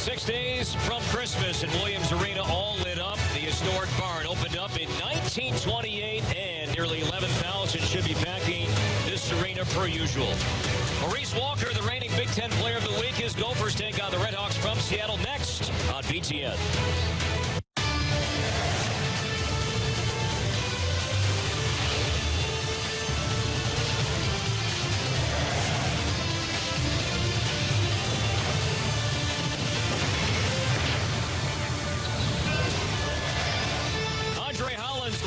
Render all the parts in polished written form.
6 days from Christmas and Williams Arena all lit up. The historic barn opened up in 1928 and nearly 11,000 should be packing this arena per usual. Maurice Walker, the reigning Big Ten Player of the Week. His Gophers take on the Redhawks from Seattle next on BTN.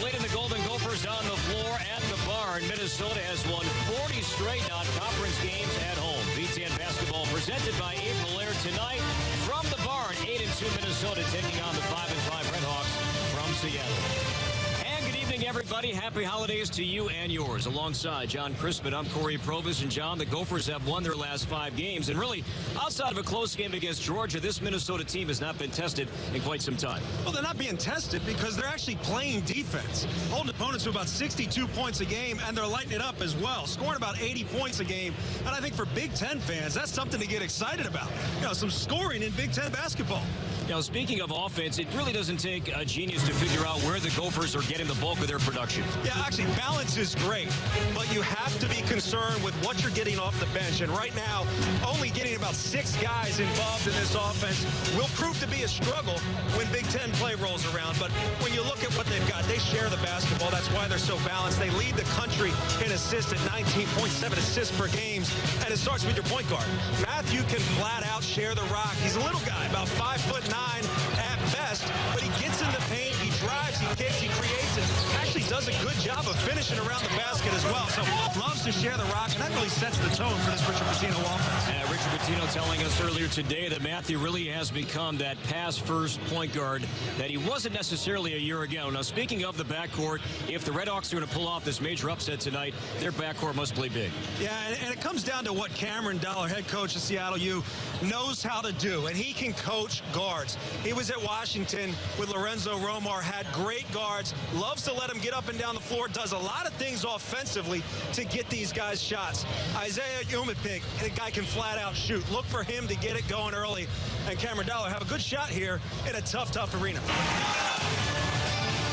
Leading the Golden Gophers on the floor at the barn. Minnesota has won 40 straight non-conference games at home. BTN basketball presented by April Air tonight from the barn. 8-2 Minnesota taking on the 5-5 Redhawks from Seattle. And good evening, everybody. Happy holidays to you and yours. Alongside John Crispin, I'm Corey Provis. And John, the Gophers have won their last 5 games. And really, outside of a close game against Georgia, this Minnesota team has not been tested in quite some time. Well, they're not being tested because they're actually playing defense, holding opponents to about 62 points a game, and they're lighting it up as well, scoring about 80 points a game. And I think for Big Ten fans, that's something to get excited about. You know, some scoring in Big Ten basketball. Now, speaking of offense, it really doesn't take a genius to figure out where the Gophers are getting the bulk of their production. Yeah, actually, balance is great, but you have to be concerned with what you're getting off the bench. And right now, only getting about 6 guys involved in this offense will prove to be a struggle when Big Ten play rolls around. But when you look at what they've got, they share the basketball. That's why they're so balanced. They lead the country in assists at 19.7 assists per game, and it starts with your point guard. Matthew can flat out share the rock. He's a little guy, about 5'9" at best, but he gets in the paint, he drives, he kicks, he creates, and actually does a good job of finishing around the basket as well. So loves to share the rock, and that really sets the tone for this Richard Pitino offense. Richard Pitino telling us earlier today that Matthew really has become that pass-first point guard that he wasn't necessarily a year ago. Now, speaking of the backcourt, if the Redhawks are going to pull off this major upset tonight, their backcourt must play big. Yeah, and it comes down to what Cameron Dollar, head coach of Seattle U, knows how to do, and he can coach guards. He was at Washington with Lorenzo Romar, had great guards, loves to let them get up and down the floor, does a lot of things offensively to get these guys shots. Isaiah Umepik, the guy can flat out shoot. Look for him to get it going early. And Cameron Dollar have a good shot here in a tough arena.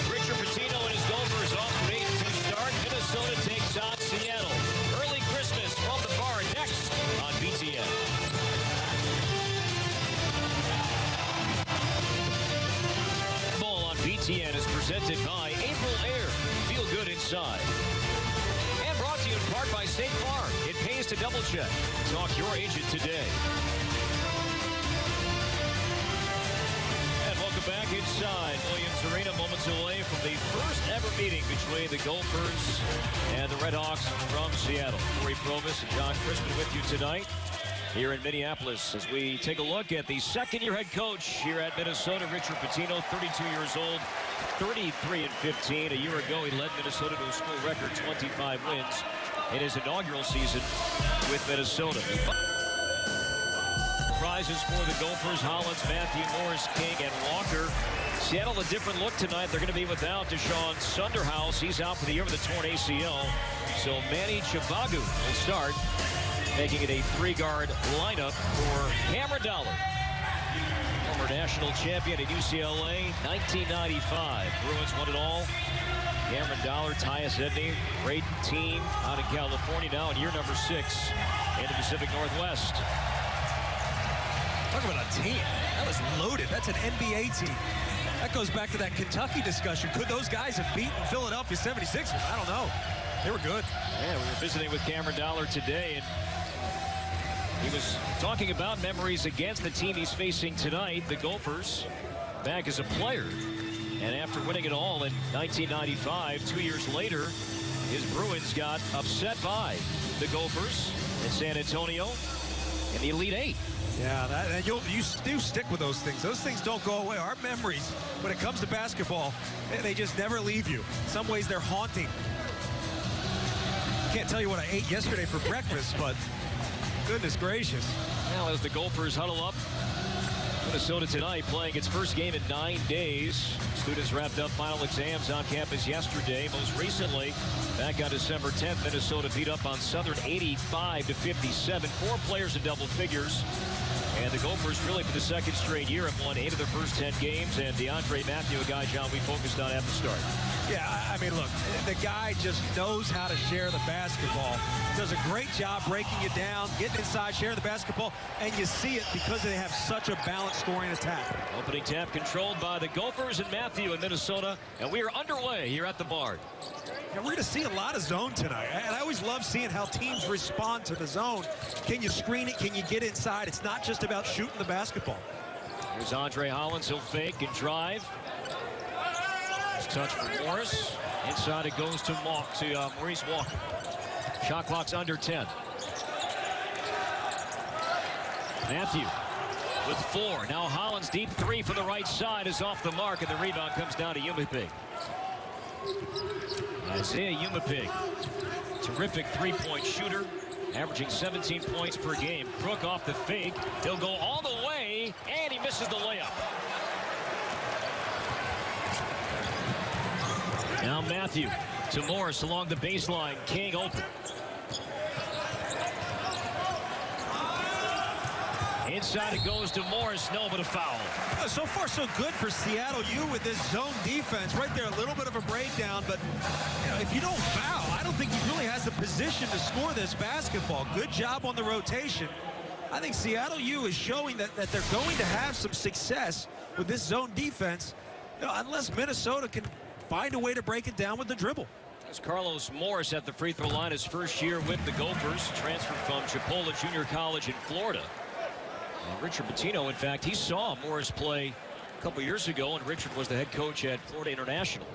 Richard Pitino and his Gophers off base to start. Minnesota takes on Seattle. Early Christmas from the barn next on BTN. BTN is presented by April Air. Feel good inside. And brought to you in part by State Farm. It pays to double check. Talk your agent today. And welcome back inside Williams Arena, moments away from the first ever meeting between the Gophers and the Redhawks from Seattle. Corey Provis and John Crispin with you tonight here in Minneapolis as we take a look at the second-year head coach here at Minnesota, Richard Pitino, 32 years old, 33-15. A year ago, he led Minnesota to a school record 25 wins in his inaugural season with Minnesota. Prizes for the Gophers: Hollins, Matthew, Morris, King, and Walker. Seattle a different look tonight. They're going to be without Deshaun Sunderhouse. He's out for the year with a torn ACL. So Manny Chibagu will start, making it a 3-guard lineup for Cameron Dollar, former national champion at UCLA, 1995. Bruins won it all. Cameron Dollar, Tyus Edney, great team out in California now in year number 6 in the Pacific Northwest. Talk about a team. That was loaded. That's an NBA team. That goes back to that Kentucky discussion. Could those guys have beaten Philadelphia 76ers? I don't know. They were good. Yeah, we were visiting with Cameron Dollar today, and he was talking about memories against the team he's facing tonight, the Gophers, back as a player. And after winning it all in 1995, 2 years later, his Bruins got upset by the Gophers in San Antonio in the Elite Eight. Yeah, you do stick with those things. Those things don't go away. Our memories, when it comes to basketball, they just never leave you. In some ways, they're haunting. Can't tell you what I ate yesterday for breakfast, but goodness gracious. Now as the Gophers huddle up, Minnesota tonight playing its first game in 9 days. Students wrapped up final exams on campus yesterday. Most recently, back on December 10th, Minnesota beat up on Southern 85-57. 4 players in double figures And the Gophers really for the second straight year have won 8 of their first 10 games. And DeAndre Matthew, a guy, John, we focused on at the start. Yeah, I mean, look, the guy just knows how to share the basketball. Does a great job breaking it down, getting inside, sharing the basketball, and you see it because they have such a balanced scoring attack. Opening tap controlled by the Gophers and Matthew in Minnesota, and we are underway here at the Bard. And we're going to see a lot of zone tonight. And I always love seeing how teams respond to the zone. Can you screen it? Can you get inside? It's not just about shooting the basketball. Here's Andre Hollins. He'll fake and drive. Touch for Morris. Inside it goes to Maurice Walker. Shot clock's under 10. Matthew with 4. Now Hollins deep 3 from the right side is off the mark, and the rebound comes down to Umapig. Isaiah Umapig, terrific three-point shooter, averaging 17 points per game. Crook off the fake. He'll go all the way, and he misses the layup. Now Matthew to Morris along the baseline. King open. Inside it goes to Morris. No, but a foul. So far, so good for Seattle U with this zone defense. Right there, a little bit of a breakdown. But you know, if you don't foul, I don't think he really has the position to score this basketball. Good job on the rotation. I think Seattle U is showing that they're going to have some success with this zone defense, you know, unless Minnesota can find a way to break it down with the dribble. It's Carlos Morris at the free throw line, his first year with the Gophers, transferred from Chipola Junior College in Florida. And Richard Pitino, in fact, he saw Morris play a couple years ago, and Richard was the head coach at Florida International.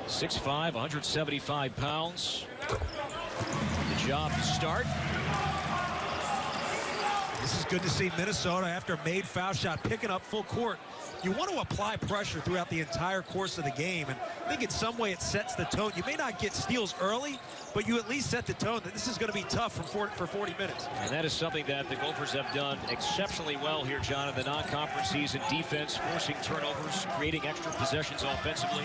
6'5", 175 pounds. The job to start. This is good to see Minnesota, after a made foul shot, picking up full court. You want to apply pressure throughout the entire course of the game, and I think in some way it sets the tone. You may not get steals early, but you at least set the tone that this is going to be tough for 40 minutes. And that is something that the Gophers have done exceptionally well here, John, in the non-conference season. Defense, forcing turnovers, creating extra possessions offensively.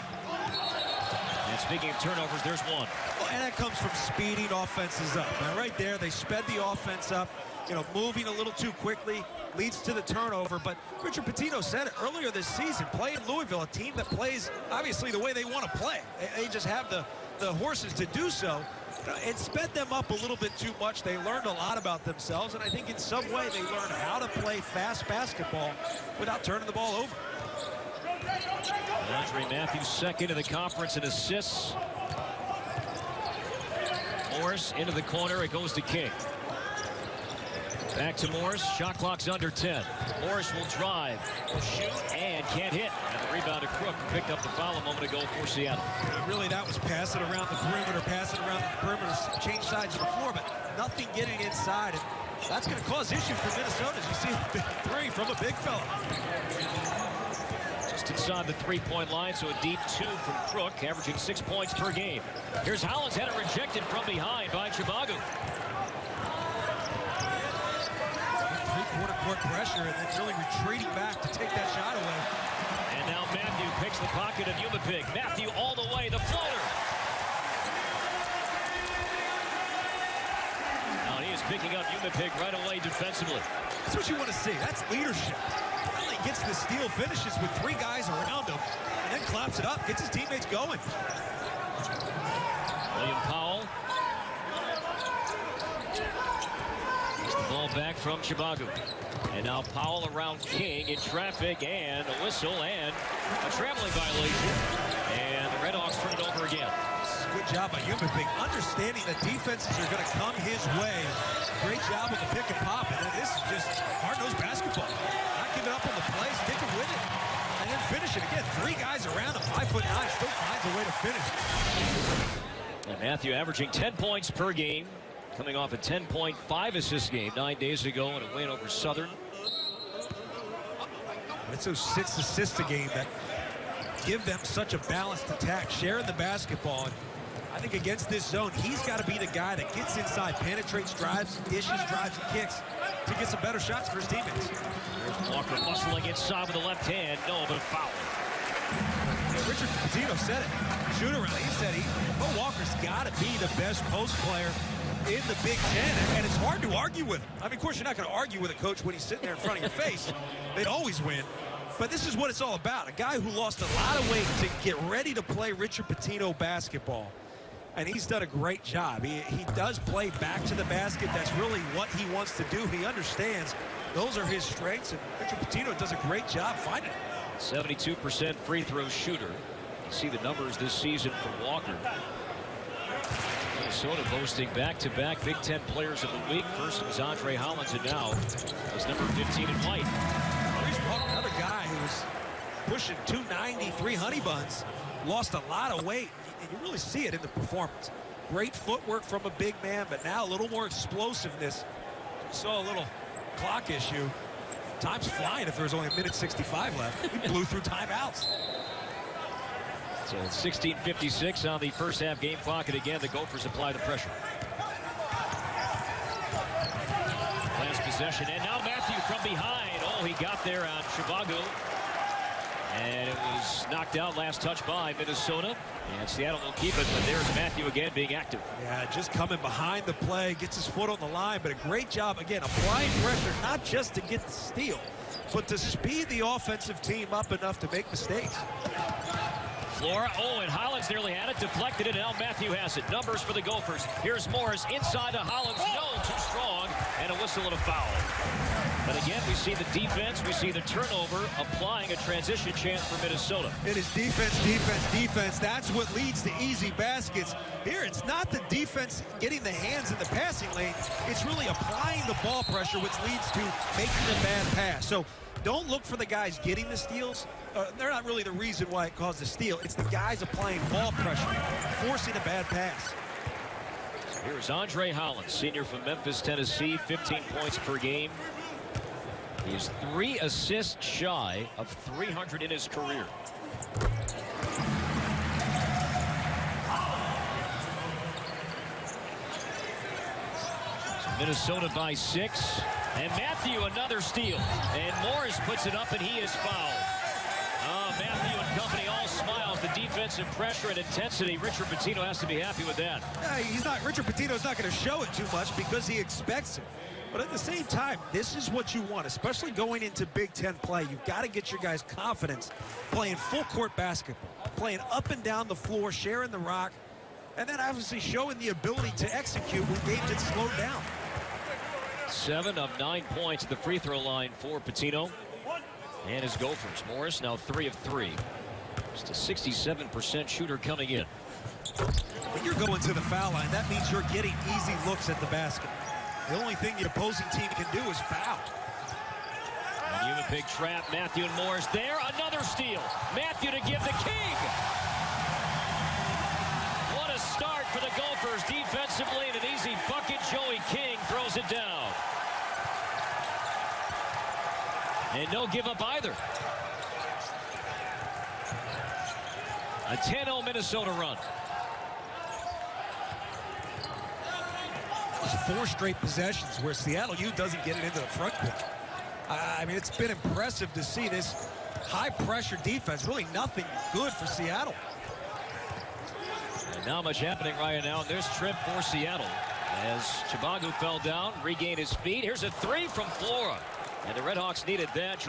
And speaking of turnovers, there's one. Well, and that comes from speeding offenses up. Now, right there, they sped the offense up. You know, moving a little too quickly leads to the turnover. But Richard Pitino said it earlier this season, play in Louisville, a team that plays obviously the way they want to play. They just have the horses to do so. It sped them up a little bit too much. They learned a lot about themselves, and I think in some way they learned how to play fast basketball without turning the ball over. Andre Matthews second in the conference in assists. Morris into the corner. It goes to King. Back to Morris. Shot clock's under 10. Morris will drive, will shoot, and can't hit. And the rebound to Crook, who picked up the foul a moment ago for Seattle. Really, that was passing around the perimeter, change sides of the floor, but nothing getting inside. And that's going to cause issues for Minnesota, as you see a big three from a big fella. Just inside the three-point line, so a deep 2 from Crook, averaging 6 points per game. Here's Hollins, had it rejected from behind by Chibagu. Three-quarter court pressure, and then really retreating back to take that shot away. And now Matthew picks the pocket of Umapig. Matthew all the way, the floater. Now he is picking up Umapig right away defensively. That's what you want to see. That's leadership. Finally gets the steal, finishes with 3 guys around him, and then claps it up, gets his teammates going. William Powell. Gets the ball back from Chibagu. And now Powell around King in traffic, and a whistle and a traveling violation. And the Redhawks turn it over again. Good job by Umapig, understanding that defenses are going to come his way. Great job with the pick and pop, and then this is just hard-nosed basketball. Not giving up on the play, sticking with it, and then finish it again. 3 guys around him, 5'9", still finds a way to finish. And Matthew averaging 10 points per game, coming off a 10.5 assist game 9 days ago in a win over Southern. It's those 6 assists a game that give them such a balanced attack, sharing the basketball. And I think against this zone, he's got to be the guy that gets inside, penetrates, drives, dishes, drives, and kicks to get some better shots for his teammates. There's Walker muscling inside with the left hand. No, but a foul. Richard Pitino said it. Shoot around. He said Walker's got to be the best post player in the Big Ten, and it's hard to argue with him. I mean, of course, you're not going to argue with a coach when he's sitting there in front of your face. They'd always win. But this is what it's all about. A guy who lost a lot of weight to get ready to play Richard Pitino basketball. And he's done a great job. He does play back to the basket. That's really what he wants to do. He understands those are his strengths, and Richard Pitino does a great job finding it. 72% free throw shooter. You see the numbers this season from Walker. Minnesota boasting back-to-back Big Ten Players of the Week. First was Andre Hollins, and now was number 15 in white. Another guy who was pushing 293 honey buns, lost a lot of weight, and you really see it in the performance. Great footwork from a big man, but now a little more explosiveness. We saw a little clock issue. Time's flying if there was only a minute 65 left. We blew through timeouts. So 16:56 on the first half game clock, and again the Gophers apply the pressure. Last possession, and now Matthew from behind. Oh, he got there on Chivago. And it was knocked out, last touch by Minnesota. And Seattle will keep it, but there's Matthew again being active. Yeah, just coming behind the play, gets his foot on the line, but a great job, again, applying pressure, not just to get the steal, but to speed the offensive team up enough to make mistakes. Flora, oh, and Hollins nearly had it, deflected it, and now Matthew has it. Numbers for the Gophers. Here's Morris inside to Hollins. No, too strong, and a whistle and a foul. But again, we see the defense, we see the turnover, applying a transition chance for Minnesota. It is defense, defense, defense. That's what leads to easy baskets. Here, it's not the defense getting the hands in the passing lane. It's really applying the ball pressure, which leads to making a bad pass. So don't look for the guys getting the steals. They're not really the reason why it caused the steal. It's the guys applying ball pressure, forcing a bad pass. Here's Andre Hollins, senior from Memphis, Tennessee, 15 points per game. He's 3 assists shy of 300 in his career. So Minnesota by 6. And Matthew, another steal. And Morris puts it up, and he is fouled. Matthew and company all smiles. The defensive pressure and intensity. Richard Pitino has to be happy with that. Richard Pitino's not going to show it too much because he expects it. But at the same time, this is what you want, especially going into Big Ten play. You've got to get your guys confidence playing full court basketball, playing up and down the floor, sharing the rock, and then obviously showing the ability to execute when games get slowed down. 7 of 9 points at the free throw line for Pitino and his Gophers. Morris now 3 of 3. Just a 67% shooter coming in. When you're going to the foul line, that means you're getting easy looks at the basket. The only thing the opposing team can do is foul. And you have a big trap. Matthew and Morris there. Another steal. Matthew to give the King. What a start for the Gophers defensively, and an easy bucket. Joey King throws it down. And no give up either. A 10-0 Minnesota run. 4 straight possessions where Seattle U doesn't get it into the front court. I mean, it's been impressive to see this high-pressure defense. Really nothing good for Seattle. And not much happening right now in this trip for Seattle. As Chivago fell down, regained his feet. Here's a 3 from Flora. And the Redhawks needed that.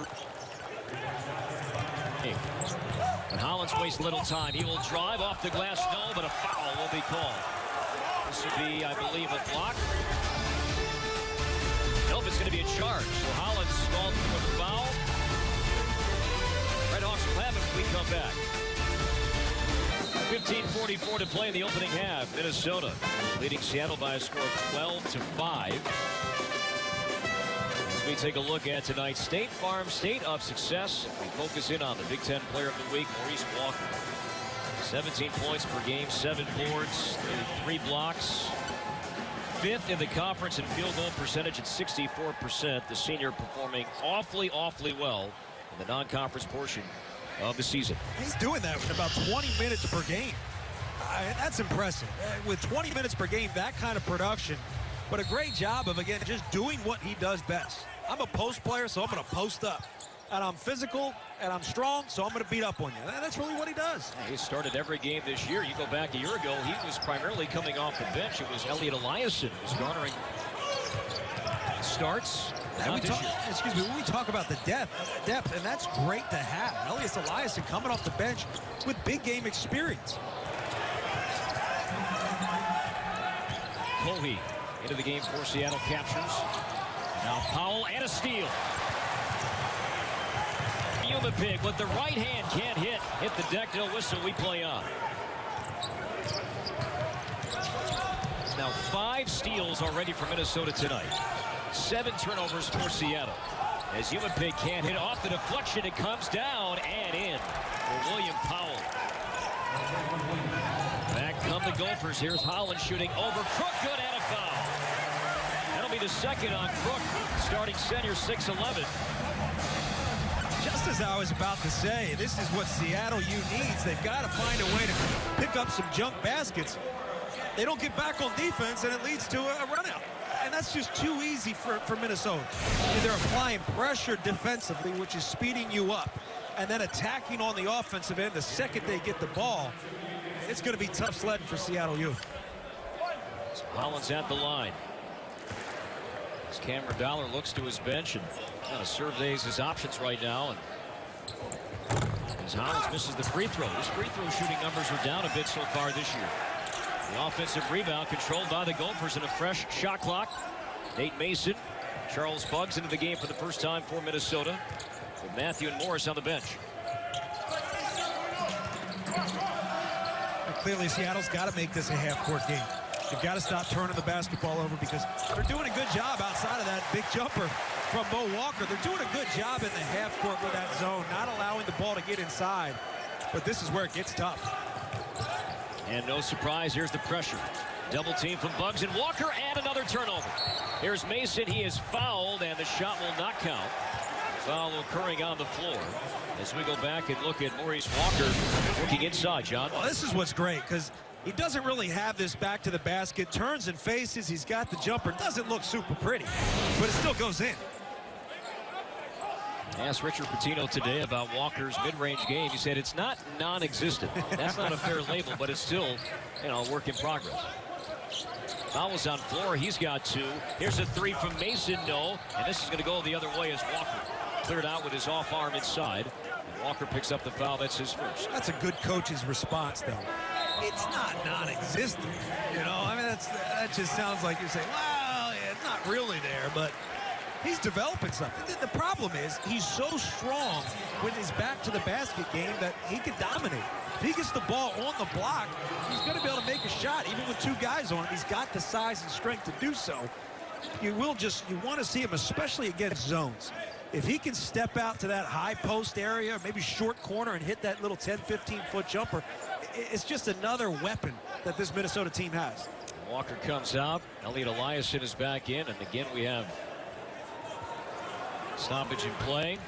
And Hollins wastes little time. He will drive off the glass. No, but a foul will be called. This would be, I believe, a block. Nope, it's going to be a charge. So Hollins called for a foul. Redhawks will have it when we come back. 15:44 to play in the opening half. Minnesota leading Seattle by a score of 12-5. As we take a look at tonight's State Farm State of Success, we focus in on the Big Ten Player of the Week, Maurice Walker. 17 points per game, 7 boards, 3 blocks. 5th in the conference in field goal percentage at 64%. The senior performing awfully well in the non-conference portion of the season. He's doing that with about 20 minutes per game. That's impressive. With 20 minutes per game, that kind of production. But a great job of, again, just doing what he does best. I'm a post player, so I'm going to post up. and I'm physical, and I'm strong, so I'm going to beat up on you. That's really what he does. He started every game this year. You go back a year ago, he was primarily coming off the bench. It was Elliot Eliason who was garnering starts. And when we talk about the depth, and that's great to have. Elliot Eliason coming off the bench with big game experience. Kobe into the game for Seattle, captures. Now Powell and a steal. Pig with the right hand can't hit the deck, no whistle, we play on. Now 5 steals already for Minnesota tonight. 7 turnovers for Seattle. As Pig can't hit off the deflection, it comes down and in for William Powell. Back come the Gophers. Here's Holland shooting over Crook, good and a foul. That'll be the second on Crook, starting center, 6'11". Just as I was about to say, this is what Seattle U needs. They've got to find a way to pick up some junk baskets. They don't get back on defense, and it leads to a run out. And that's just too easy for Minnesota. They're applying pressure defensively, which is speeding you up, and then attacking on the offensive end the second they get the ball. It's going to be tough sledding for Seattle U. So Holland's at the line. As Cameron Dollar looks to his bench and kind of surveys his options right now. And as Holland misses the free throw. His free throw shooting numbers are down a bit so far this year. The offensive rebound controlled by the Gophers in a fresh shot clock. Nate Mason, Charles Buggs into the game for the first time for Minnesota, with Matthew and Morris on the bench. And clearly Seattle's got to make this a half-court game. They've got to stop turning the basketball over because they're doing a good job outside of that big jumper from Mo Walker. They're doing a good job in the half-court with that zone, not allowing the ball to get inside. But this is where it gets tough. And no surprise, here's the pressure. Double team from Buggs and Walker, and another turnover. Here's Mason. He is fouled, and the shot will not count. Foul occurring on the floor. As we go back and look at Maurice Walker working inside, John. Well, this is what's great, because he doesn't really have this back to the basket. Turns and faces. He's got the jumper. Doesn't look super pretty, but it still goes in. I asked Richard Pitino today about Walker's mid-range game. He said it's not non-existent. That's not a fair label, but it's still, a work in progress. Foul's on floor. He's got 2. Here's a 3 from Mason. No. And this is going to go the other way as Walker cleared out with his off arm inside. And Walker picks up the foul. That's his first. That's a good coach's response, though. It's not non-existent. I mean, that just sounds like you're saying, well, yeah, it's not really there, but he's developing something. The problem is he's so strong with his back to the basket game that he can dominate. If he gets the ball on the block, he's going to be able to make a shot, even with 2 guys on him. He's got the size and strength to do so. You want to see him, especially against zones. If he can step out to that high post area, maybe short corner, and hit that little 10, 15-foot jumper, it's just another weapon that this Minnesota team has. Walker comes out. Elliot Eliason is back in, and again we have stoppage in play.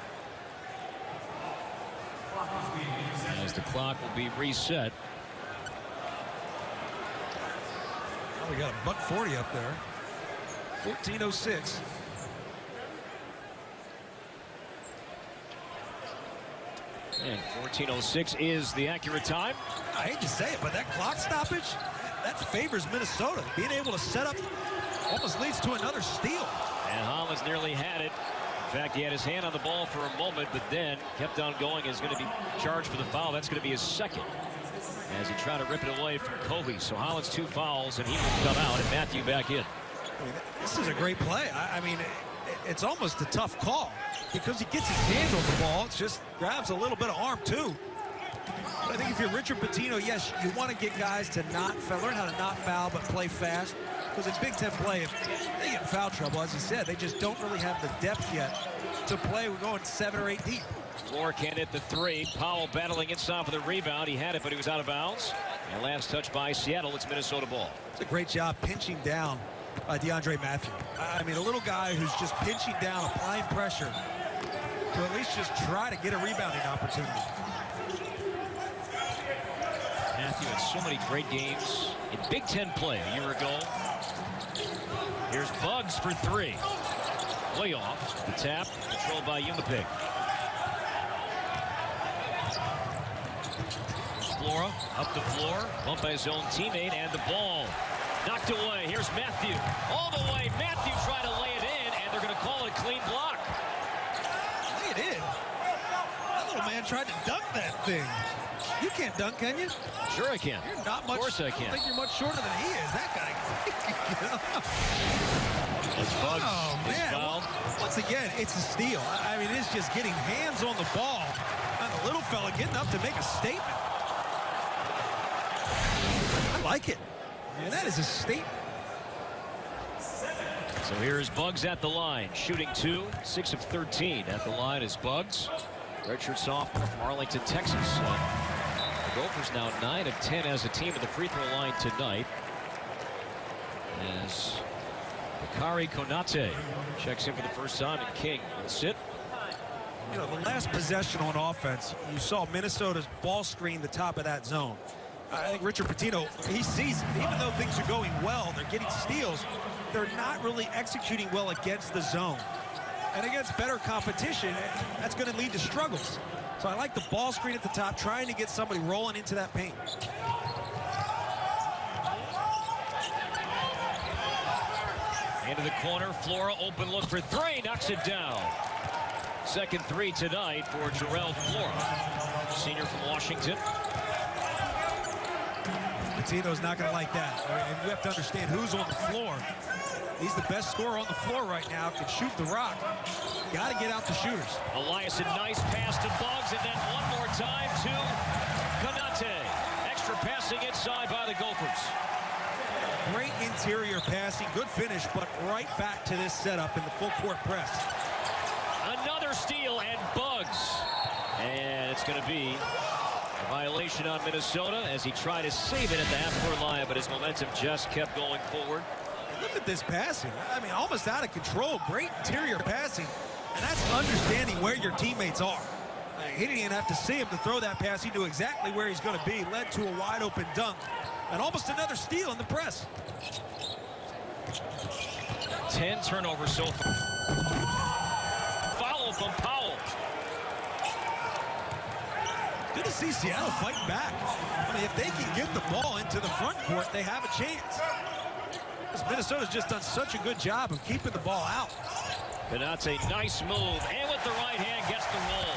As the clock will be reset. Oh, we got a $140 up there. 14:06. And 14:06 is the accurate time. I hate to say it, but that clock stoppage, that favors Minnesota. Being able to set up almost leads to another steal. And Holland's nearly had it. In fact, he had his hand on the ball for a moment, but then kept on going. Is going to be charged for the foul. That's going to be his second, as he tried to rip it away from Kobe. So Holland's 2 fouls, and he will come out, and Matthew back in. I mean, this is a great play. I mean, it's almost a tough call because he gets his hands on the ball. It just grabs a little bit of arm, too. But I think if you're Richard Pitino, yes, you want to get guys to learn how to not foul but play fast. Because in Big Ten play, if they get in foul trouble, as you said, they just don't really have the depth yet to play. We're going 7 or 8 deep. Floor can't hit the 3. Powell battling inside for the rebound. He had it, but he was out of bounds. And last touch by Seattle. It's Minnesota ball. It's a great job pinching down DeAndre Matthew. I mean, a little guy who's just pinching down, applying pressure to at least just try to get a rebounding opportunity. Matthew had so many great games in Big Ten play a year ago. Here's Buggs for 3. Way off. The tap controlled by Pig. Flora up the floor, bumped by his own teammate, and the ball knocked away. Here's Matthew. All the way. Matthew trying to lay it in, and they're going to call it a clean block. Lay it in. That little man tried to dunk that thing. You can't dunk, can you? Sure I can. You're not much. Of course I can. I think you're much shorter than he is. That guy. Bugs Oh, is man. fouled. Once again, it's a steal. I mean, it's just getting hands on the ball. And the little fella getting up to make a statement. I like it. Man, that is a statement. So here's Bugs at the line, shooting 2, 6 of 13 at the line is Bugs. Redshirt sophomore from Arlington, Texas. The Gophers now 9 of 10 as a team at the free throw line tonight. As Bakari Konate checks in for the first time, and King will sit. You know, the last possession on offense, you saw Minnesota's ball screen the top of that zone. I think Richard Pitino, he sees it. Even though things are going well, they're getting steals, they're not really executing well against the zone. And against better competition, that's going to lead to struggles. So I like the ball screen at the top, trying to get somebody rolling into that paint. Into the corner, Flora open look for 3, knocks it down. Second 3 tonight for Jarrell Flora, senior from Washington. Pitino's not going to like that. And you have to understand who's on the floor. He's the best scorer on the floor right now, can shoot the rock. Got to get out the shooters. Elias, a nice pass to Bugs, and then one more time to Konate. Extra passing inside by the Gophers. Great interior passing, good finish, but right back to this setup in the full court press. Another steal, and Bugs. And it's going to be a violation on Minnesota as he tried to save it at the half-court line, but his momentum just kept going forward. Look at this passing. I mean, almost out of control. Great interior passing. And that's understanding where your teammates are. He didn't even have to see him to throw that pass. He knew exactly where he's going to be. Led to a wide-open dunk. And almost another steal in the press. 10 turnovers so far. Follow from Powell. Good to see Seattle fighting back. I mean, if they can get the ball into the front court, they have a chance. Because Minnesota's just done such a good job of keeping the ball out. Konate, nice move, and with the right hand gets the roll.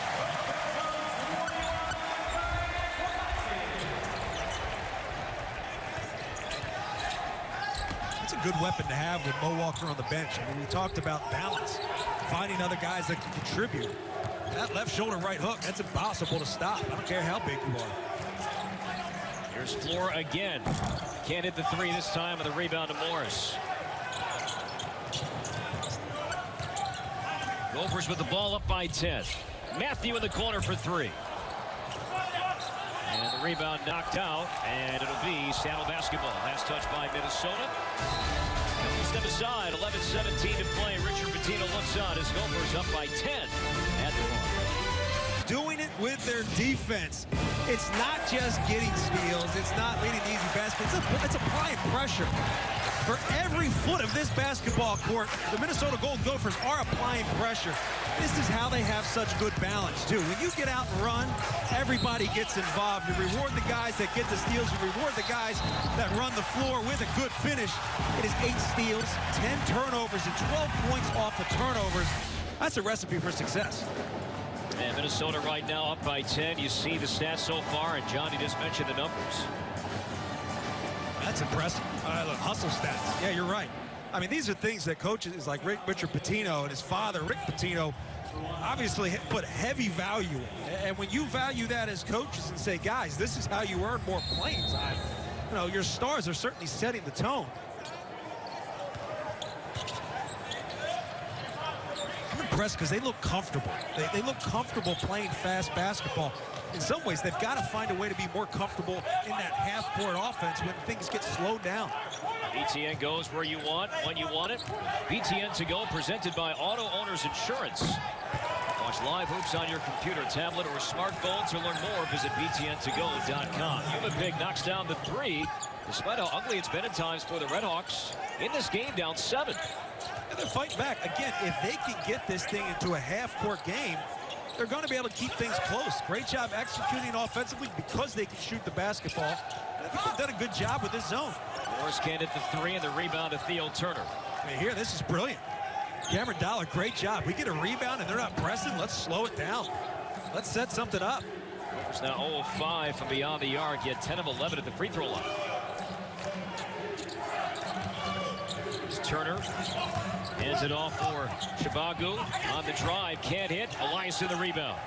It's a good weapon to have with Mo Walker on the bench. I mean, we talked about balance, finding other guys that can contribute. That left shoulder right hook, that's impossible to stop. I don't care how big you are. Here's Flora again. Can't hit the 3 this time with a rebound to Morris. Gophers with the ball up by 10. Matthew in the corner for 3. And the rebound knocked out, and it'll be Seattle basketball. Last touch by Minnesota. Step aside, 11-17 to play. Richard Pitino looks on as Gophers up by 10 at the line. Doing it with their defense. It's not just getting steals. It's not leading to easy baskets. It's applying pressure. For every foot of this basketball court, the Minnesota Golden Gophers are applying pressure. This is how they have such good balance, too. When you get out and run, everybody gets involved. You reward the guys that get the steals. You reward the guys that run the floor with a good finish. It is 8 steals, 10 turnovers, and 12 points off the turnovers. That's a recipe for success. And Minnesota right now up by 10. You see the stats so far, and Johnny just mentioned the numbers. That's impressive. Look, hustle stats. Yeah, you're right. I mean, these are things that coaches like Richard Pitino and his father, Rick Pitino, obviously put heavy value in. And when you value that as coaches and say, guys, this is how you earn more playing time, you know, your stars are certainly setting the tone. I'm impressed because they look comfortable. They look comfortable playing fast basketball. In some ways, they've got to find a way to be more comfortable in that half-court offense when things get slowed down. BTN goes where you want, when you want it. BTN to go, presented by Auto Owners Insurance. Watch live hoops on your computer, tablet, or smartphone. To learn more, visit btntogo.com. Big knocks down the 3, despite how ugly it's been at times for the Redhawks. In this game, down 7. And they're fighting back. Again, if they can get this thing into a half-court game, they're going to be able to keep things close. Great job executing offensively because they can shoot the basketball. I think they've done a good job with this zone. Morris can hit the three, and the rebound to Theo Turner. Hey, here, this is brilliant. Cameron Dollar, great job. We get a rebound and they're not pressing. Let's slow it down. Let's set something up. Gophers now 0 of 5 from beyond the arc, yet 10 of 11 at the free throw line. It's Turner hands it off for Chibagu on the drive, can't hit. Elias in the rebound.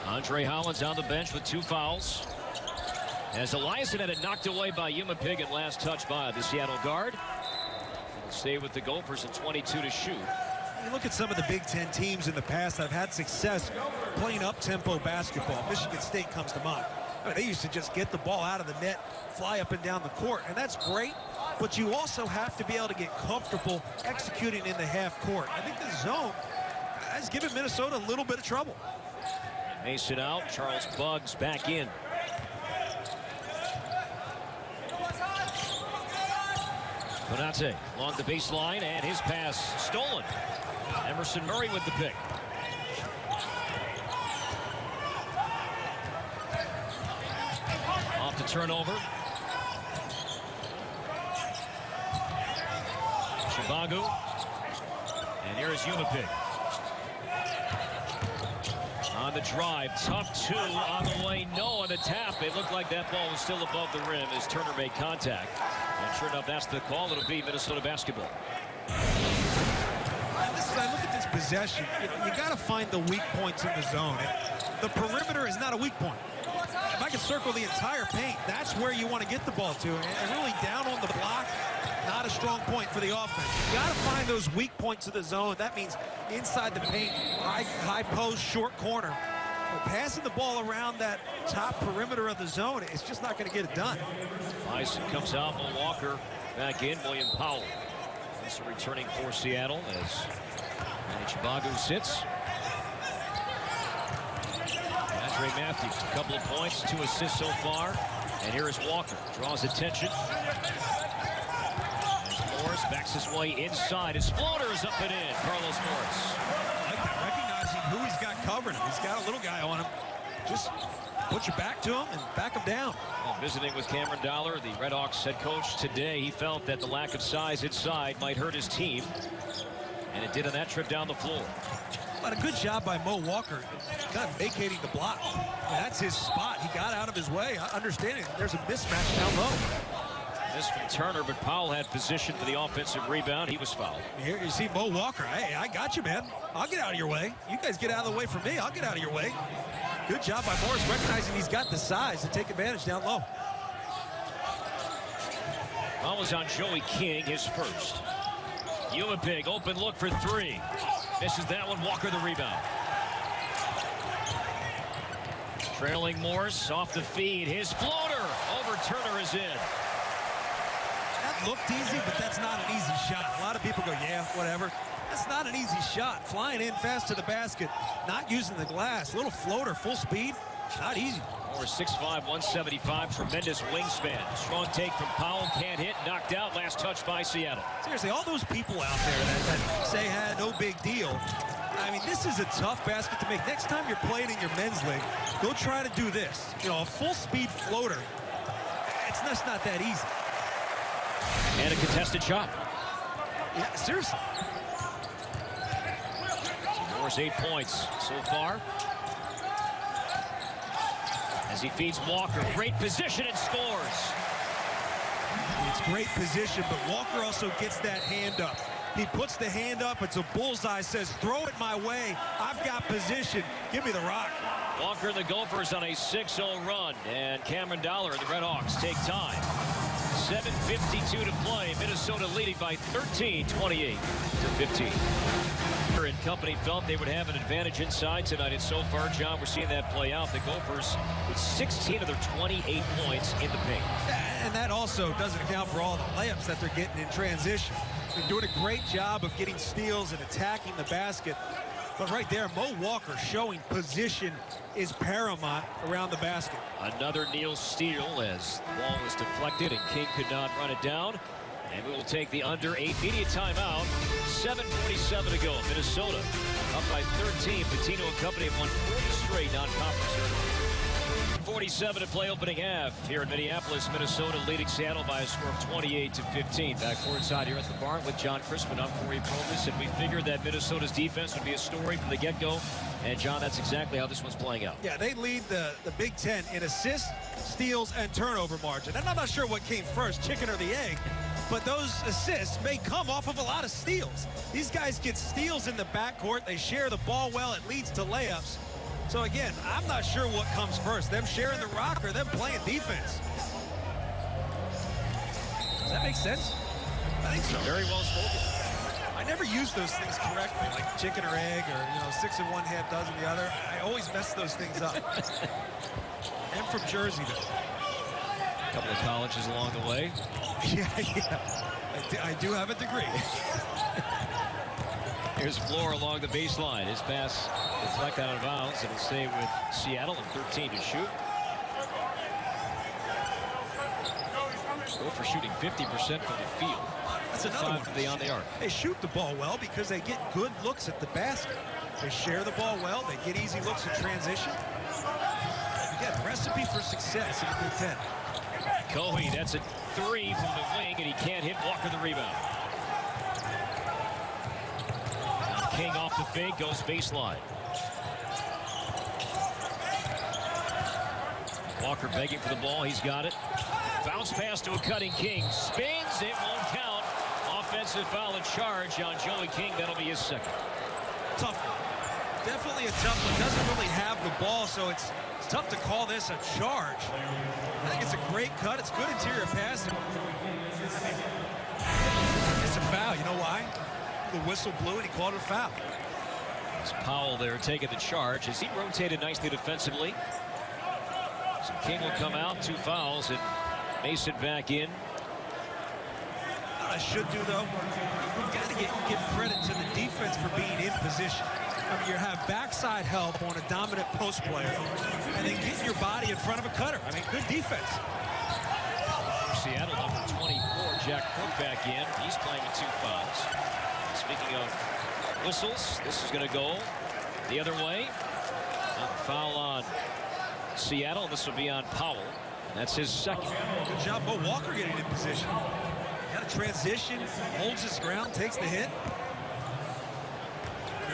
Andre Hollins on the bench with 2 fouls. As Eliason had it knocked away by Yuma Piggott, last touch by the Seattle guard. He'll stay with the Gophers and 22 to shoot. You look at some of the Big Ten teams in the past that have had success playing up-tempo basketball. Michigan State comes to mind. I mean, they used to just get the ball out of the net, fly up and down the court, and that's great. But you also have to be able to get comfortable executing in the half court. I think the zone has given Minnesota a little bit of trouble. Mason out, Charles Buggs back in. Konate along the baseline, and his pass stolen. Emerson Murray with the pick. Off the turnover. Chibagu. And here is Yumapig. On the drive, tough 2 on the way, no on the tap. It looked like that ball was still above the rim as Turner made contact. And sure enough, that's the call. It'll be Minnesota basketball. I look at this possession. You got to find the weak points in the zone. The perimeter is not a weak point. If I can circle the entire paint, that's where you want to get the ball to. And really down on the block, not a strong point for the offense. You got to find those weak points of the zone. That means inside the paint, high post, short corner. But passing the ball around that top perimeter of the zone, it's just not going to get it done. Bison comes out, Mo Walker back in, William Powell. Also returning for Seattle as Chibagu sits. Andre Matthews, a couple of points, 2 assists so far. And here is Walker, draws attention. As Morris backs his way inside. His floater is up and in. Carlos Morris. I like that, recognizing who he's got covering him. He's got a little guy on him. Just put your back to him and back him down. Well, visiting with Cameron Dollar, the Redhawks head coach today, he felt that the lack of size inside might hurt his team. And it did on that trip down the floor. But a good job by Mo Walker, kind of vacating the block. That's his spot. He got out of his way. Understanding there's a mismatch down low. This from Turner, but Powell had position for the offensive rebound. He was fouled. Here you see Mo Walker. Hey, I got you, man. I'll get out of your way. You guys get out of the way for me. I'll get out of your way. Good job by Morris, recognizing he's got the size to take advantage down low. Foul was on Joey King, his first. Yumapig, open look for 3. Misses that one. Walker the rebound. Trailing Morris off the feed. His floater over Turner is in. That looked easy, but that's not an easy shot. A lot of people go, yeah, whatever. That's not an easy shot. Flying in fast to the basket, not using the glass. Little floater, full speed, not easy. Morris 6'5", 175, tremendous wingspan. Strong take from Powell, can't hit, knocked out. Last touch by Seattle. Seriously, all those people out there that say, no big deal. I mean, this is a tough basket to make. Next time you're playing in your men's league, go try to do this. You know, a full-speed floater. It's just not that easy. And a contested shot. Yeah, seriously. Morris 8 points so far. As he feeds Walker, great position and scores. It's great position, but Walker also gets that hand up. He puts the hand up, it's a bullseye, says, throw it my way. I've got position. Give me the rock. Walker and the Gophers on a 6-0 run, and Cameron Dollar and the Redhawks take time. 7:52 to play. Minnesota leading by 13, 28-15. And company felt they would have an advantage inside tonight, and so far, John, we're seeing that play out. The Gophers with 16 of their 28 points in the paint. And that also doesn't account for all the layups that they're getting in transition. They're doing a great job of getting steals and attacking the basket. But right there, Mo Walker showing position is paramount around the basket. Another Neal steal as the ball was deflected and King could not run it down. And we will take the under 8 media timeout. 7:47 to go. Minnesota up by 13. Pitino and company have won 40 straight non-conference. 47 to play opening half here in Minneapolis. Minnesota leading Seattle by a score of 28-15. Back courtside here at the barn with John Crispin. I'm Corey Provis, and we figured that Minnesota's defense would be a story from the get-go. And John, that's exactly how this one's playing out. Yeah, they lead the Big Ten in assists, steals, and turnover margin. And I'm not sure what came first, chicken or the egg, but those assists may come off of a lot of steals. These guys get steals in the backcourt. They share the ball well. It leads to layups. So again, I'm not sure what comes first, them sharing the rock or them playing defense. Does that make sense? I think so. Very well spoken. I never use those things correctly, like chicken or egg, or 6 in one, half dozen the other. I always mess those things up. I'm from Jersey, though. A couple of colleges along the way. Yeah. I do have a degree. Here's Floor along the baseline. His pass deflected out of bounds. It'll stay with Seattle and 13 to shoot. Gophers shooting 50% from the field. That's another one. From beyond the arc. They shoot the ball well because they get good looks at the basket. They share the ball well. They get easy looks in transition. Again, recipe for success in the Big Ten. Cohe, that's a 3 from the wing, and he can't hit Walker the rebound. King off the fake, goes baseline. Walker begging for the ball, he's got it. Bounce pass to a cutting King. Spins, it won't count. Offensive foul and charge on Joey King. That'll be his second. Tough one. Definitely a tough one. Doesn't really have the ball, so it's tough to call this a charge. I think it's a great cut. It's good interior passing. It's a foul. You know why? The whistle blew and he called it a foul. It's Powell there taking the charge as he rotated nicely defensively. So King will come out, 2 fouls, and Mason back in. What I should do, though, you've got to give credit to the defense for being in position. I mean, you have backside help on a dominant post player, and then getting your body in front of a cutter. I mean, good defense. Seattle, number 24, Jack Cook back in. He's playing with 2 fouls. Speaking of whistles, this is going to go the other way. Foul on Seattle. This will be on Powell. That's his second. Good job, Bo Walker getting in position. Got a transition, holds his ground, takes the hit.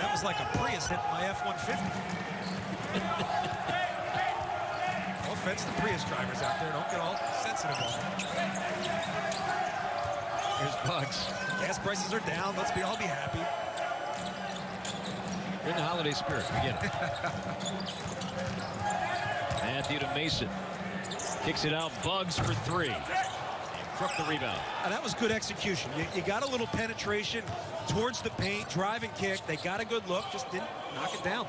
That was like a Prius hit by F-150. No offense to Prius drivers out there. Don't get all sensitive on it. Here's Bugs. Gas prices are down. Let's all be happy. We're in the holiday spirit. We get it. Matthew to Mason. Kicks it out. Bugs for 3. And Crook the rebound. That was good execution. You got a little penetration towards the paint, drive and kick. They got a good look, just didn't knock it down.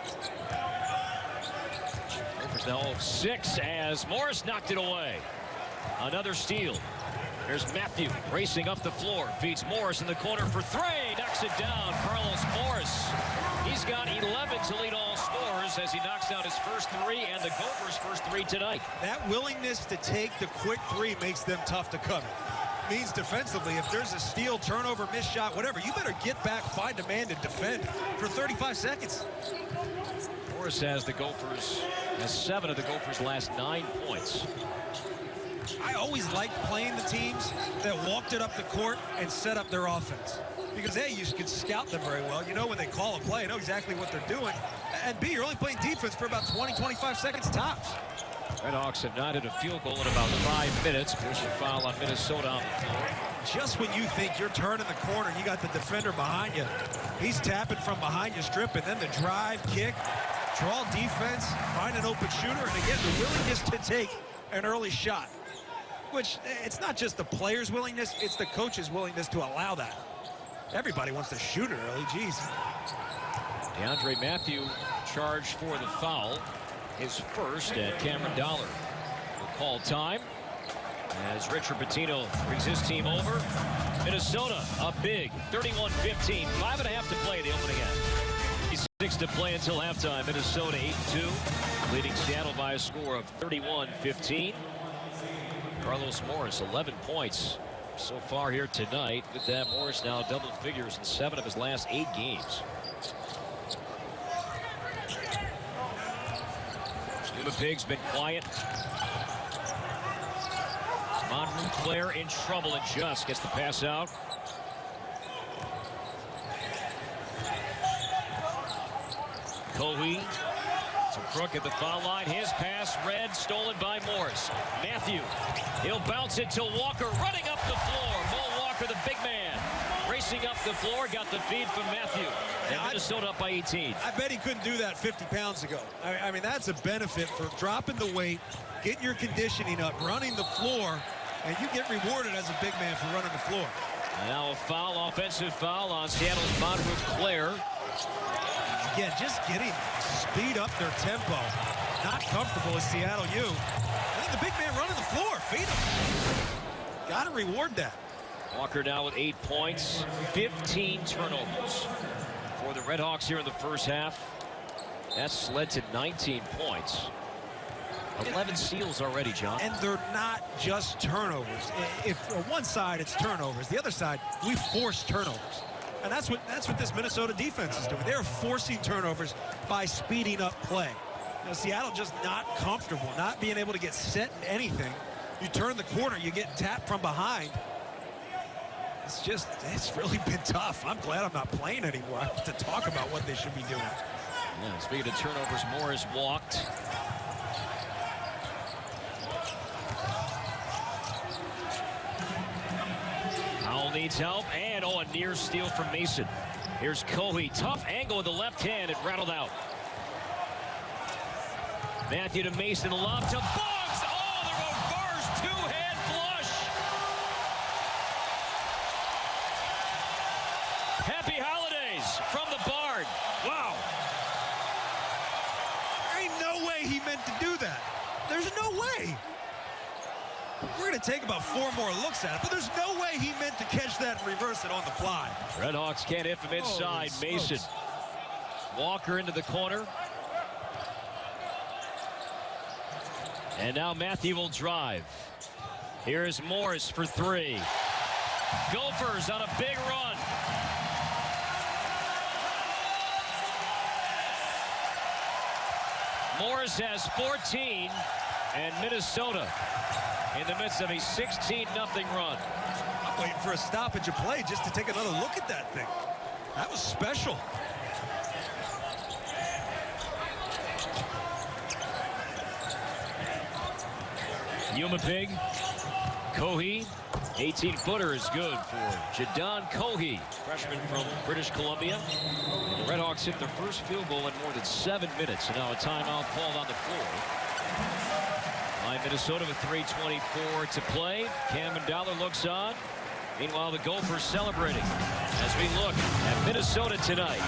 Gophers now 6 as Morris knocked it away. Another steal. Here's Matthew racing up the floor. Feeds Morris in the corner for 3. Knocks it down. Carlos Morris. He's got 11 to lead all scorers as he knocks down his first 3 and the Gophers' first 3 tonight. That willingness to take the quick 3 makes them tough to cover. Means defensively, if there's a steal, turnover, missed shot, whatever, you better get back, find a man to defend for 35 seconds. Morris has the Gophers, has 7 of the Gophers' last 9 points. I always liked playing the teams that walked it up the court and set up their offense. Because A, you can scout them very well. You know when they call a play, you know exactly what they're doing. And B, you're only playing defense for about 20, 25 seconds tops. Redhawks have not hit a field goal in about 5 minutes. Personal foul on Minnesota on the floor. Just when you think you're turning the corner, you got the defender behind you. He's tapping from behind you, stripping. Then the drive, kick, draw defense, find an open shooter, and again, the willingness to take an early shot. Which, it's not just the player's willingness, it's the coach's willingness to allow that. Everybody wants to shoot it early, geez. DeAndre Matthew charged for the foul. His first, and Cameron Dollar will call time as Richard Pitino brings his team over. Minnesota up big, 31-15, 5.5 to play the opening half. 6 to play until halftime. Minnesota 8-2, leading Seattle by a score of 31-15. Carlos Morris, 11 points so far here tonight. With that, Morris now double figures in 7 of his last 8 games. Pig's been quiet. Montclair in trouble and just gets the pass out. Cohee to Crook at the foul line. His pass read, stolen by Morris. Matthew, he'll bounce it to Walker, running up the floor. Mo Walker, the big man, racing up the floor, got the feed from Matthew. And Minnesota up by 18. I bet he couldn't do that 50 pounds ago. I mean, that's a benefit for dropping the weight, getting your conditioning up, running the floor, and you get rewarded as a big man for running the floor. Now a foul, offensive foul on Seattle's Montclair. Again, just getting speed up their tempo. Not comfortable as Seattle U. I think the big man running the floor. Feed him. Got to reward that. Walker now with 8 points, 15 turnovers for the Redhawks here in the first half. That's led to 19 points. 11 steals already, John. And they're not just turnovers. If on one side it's turnovers, the other side we force turnovers. And that's what this Minnesota defense is doing. They're forcing turnovers by speeding up play. Now, Seattle just not comfortable, not being able to get set in anything. You turn the corner, you get tapped from behind. It's really been tough. I'm glad I'm not playing anymore. I have to talk about what they should be doing. Yeah, speaking of turnovers, Morris walked. Howell needs help, and a near steal from Mason. Here's Cohee, tough angle with the left hand, and rattled out. Matthew to Mason, the lob to Boggs. Oh, the reverse two-hand flush. Happy holidays from the Bard. Wow. There ain't no way he meant to do that. There's no way. We're going to take about 4 more looks at it, but there's no way he meant to catch that and reverse it on the fly. Redhawks can't hit from inside. Mason. Walker into the corner. And now Matthew will drive. Here's Morris for 3. Gophers on a big run. Morris has 14, and Minnesota in the midst of a 16-0 run. I'm waiting for a stoppage of play just to take another look at that thing. That was special. Pig, Cohee, 18-footer is good for Jadon Cohee, freshman from British Columbia. The Redhawks hit their first field goal in more than 7 minutes, and now a timeout called on the floor by Minnesota with 3:24 to play. Cam and Dollar looks on. Meanwhile, the Gophers celebrating as we look at Minnesota tonight.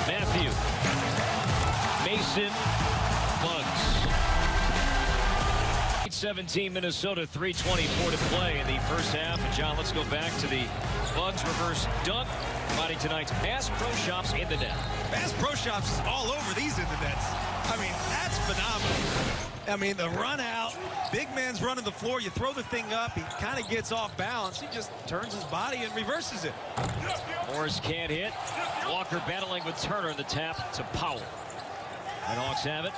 Matthew, Mason, Buggs. 17 Minnesota, 3:24 to play in the first half. And John, let's go back to the Buggs reverse dunk, providing tonight's Bass Pro Shops in the net. Bass Pro Shops is all over these in the nets. I mean, that's phenomenal. I mean, the run out, big man's running the floor. You throw the thing up, he kind of gets off balance. He just turns his body and reverses it. Morris can't hit. Walker battling with Turner in the tap to Powell. Redhawks have it.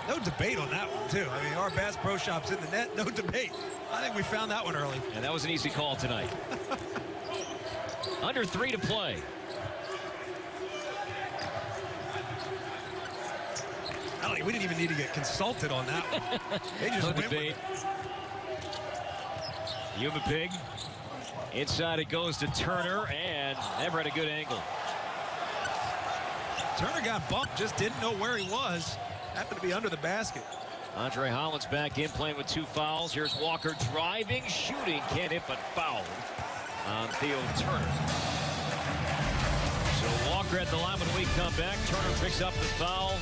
No debate on that one, too. I mean, our Bass Pro Shops in the net, no debate. I think we found that one early. And that was an easy call tonight. Under 3 to play. We didn't even need to get consulted on that one. They just no went debate. Pig. Inside it goes to Turner, and never had a good angle. Turner got bumped, just didn't know where he was. Happened to be under the basket. Andre Holland's back in, playing with 2 fouls. Here's Walker driving, shooting, can't hit, but fouled on Theo Turner. So Walker at the line when we come back. Turner picks up the foul.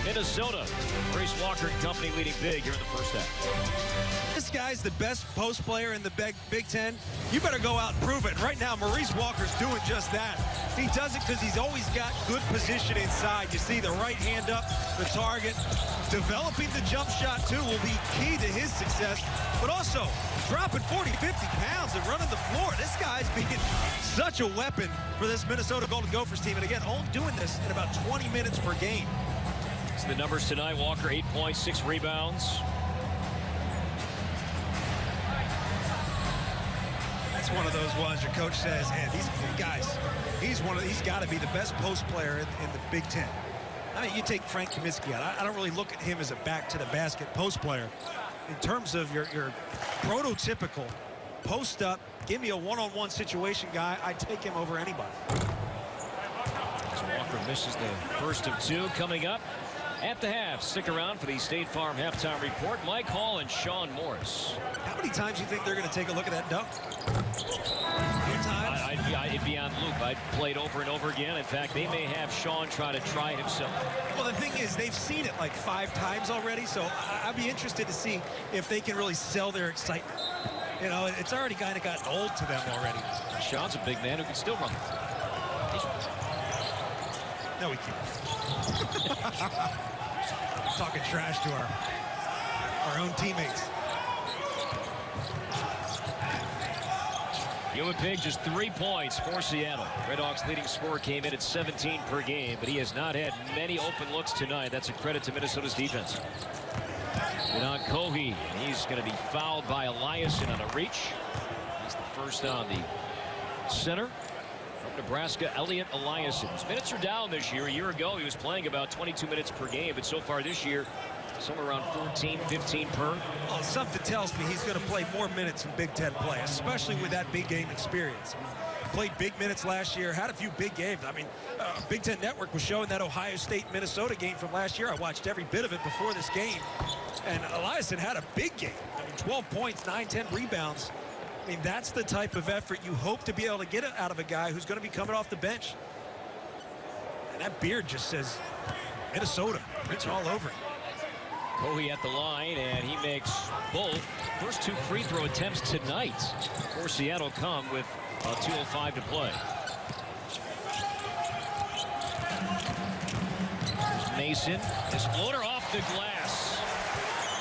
Minnesota. Maurice Walker and company leading big here in the first half. This guy's the best post player in the Big Ten. You better go out and prove it. And right now, Maurice Walker's doing just that. He does it because he's always got good position inside. You see the right hand up, the target. Developing the jump shot, too, will be key to his success. But also, dropping 40, 50 pounds and running the floor. This guy's being such a weapon for this Minnesota Golden Gophers team. And again, only doing this in about 20 minutes per game. So the numbers tonight, Walker 8 points, 6 rebounds. That's one of those ones your coach says, man, these guys, he's got to be the best post player in the Big Ten. I mean, you take Frank Kaminsky out. I don't really look at him as a back-to-the-basket post player. In terms of your prototypical post up, give me a one-on-one situation guy, I'd take him over anybody. As Walker misses the first of 2 coming up at the half. Stick around for the State Farm halftime report. Mike Hall and Sean Morris. How many times do you think they're going to take a look at that dunk? I'd be on loop. I'd play it over and over again. In fact, they may have Sean try it himself. Well, the thing is, they've seen it like 5 times already, so I'd be interested to see if they can really sell their excitement. You know, it's already kind of gotten old to them already. Sean's a big man who can still run the floor. No, he can't. Talking trash to our own teammates. Pig just 3 points for Seattle. Redhawks leading scorer came in at 17 per game, but he has not had many open looks tonight. That's a credit to Minnesota's defense. And on Kohi, he's going to be fouled by Eliason on a reach. He's the first on the center from Nebraska, Elliot Eliason. His minutes are down this year. A year ago, he was playing about 22 minutes per game, but so far this year, somewhere around 14, 15 per. Well, something tells me he's going to play more minutes in Big Ten play, especially with that big game experience. I mean, played big minutes last year, had a few big games. I mean, Big Ten Network was showing that Ohio State-Minnesota game from last year. I watched every bit of it before this game. And Eliason had a big game. I mean, 12 points, 9, 10 rebounds. I mean, that's the type of effort you hope to be able to get out of a guy who's going to be coming off the bench. And that beard just says Minnesota. It's all over it. Kohi at the line, and he makes both first 2 free throw attempts tonight for Seattle come with 2:05 to play. There's Mason, his floater off the glass.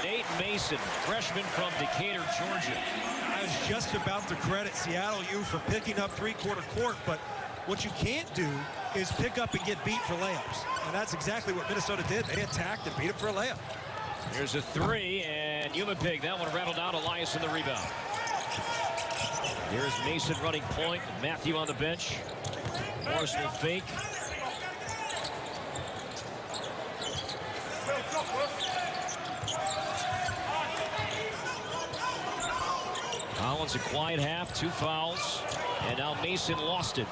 Nate Mason, freshman from Decatur, Georgia. I was just about to credit Seattle U for picking up 3/4 court, but what you can't do is pick up and get beat for layups. And that's exactly what Minnesota did. They attacked and beat him for a layup. Here's a 3, and Pig, that one rattled out. Elias in the rebound. Here's Mason running point. Matthew on the bench. Morris will fake. Collins a quiet half, 2 fouls, and now Mason lost it.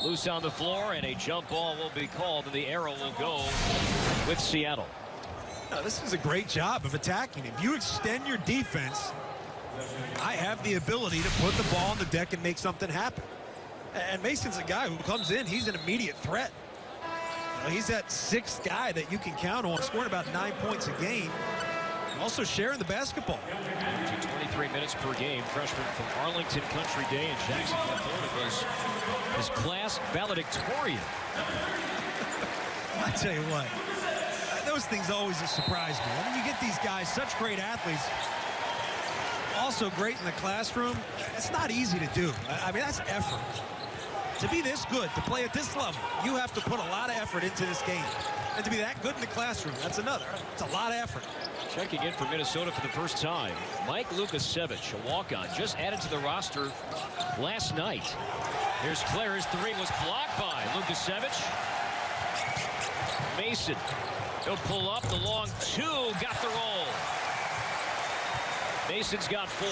Loose on the floor, and a jump ball will be called, and the arrow will go with Seattle. No, this is a great job of attacking. If you extend your defense, I have the ability to put the ball on the deck and make something happen. And Mason's a guy who comes in, he's an immediate threat. You know, he's that 6th guy that you can count on, scoring about 9 points a game, also sharing the basketball. 23 minutes per game. Freshman from Arlington Country Day in Jacksonville, Florida, was his class valedictorian. I tell you what, those things always surprise me. I mean, you get these guys, such great athletes, also great in the classroom. It's not easy to do. I mean, that's effort. To be this good, to play at this level, you have to put a lot of effort into this game. And to be that good in the classroom, that's another. It's a lot of effort. Checking in for Minnesota for the first time, Mike Lukasevich, a walk-on, just added to the roster last night. Here's Claire. His 3 was blocked by Lukasevich. Mason, he'll pull up the long 2, got the roll. Mason's got 4.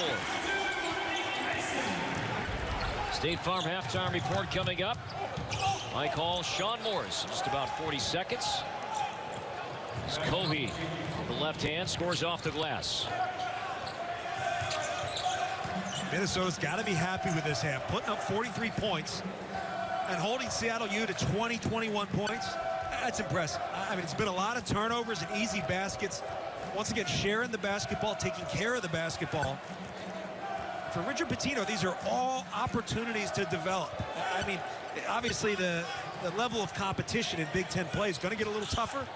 State Farm halftime report coming up. Mike Hall, Sean Morris, just about 40 seconds. It's Kohi, the left hand, scores off the glass. Minnesota's got to be happy with this half, putting up 43 points and holding Seattle U to 20, 21 points. That's impressive. I mean, it's been a lot of turnovers and easy baskets. Once again, sharing the basketball, taking care of the basketball. For Richard Pitino, these are all opportunities to develop. I mean, obviously the level of competition in Big Ten play is going to get a little tougher.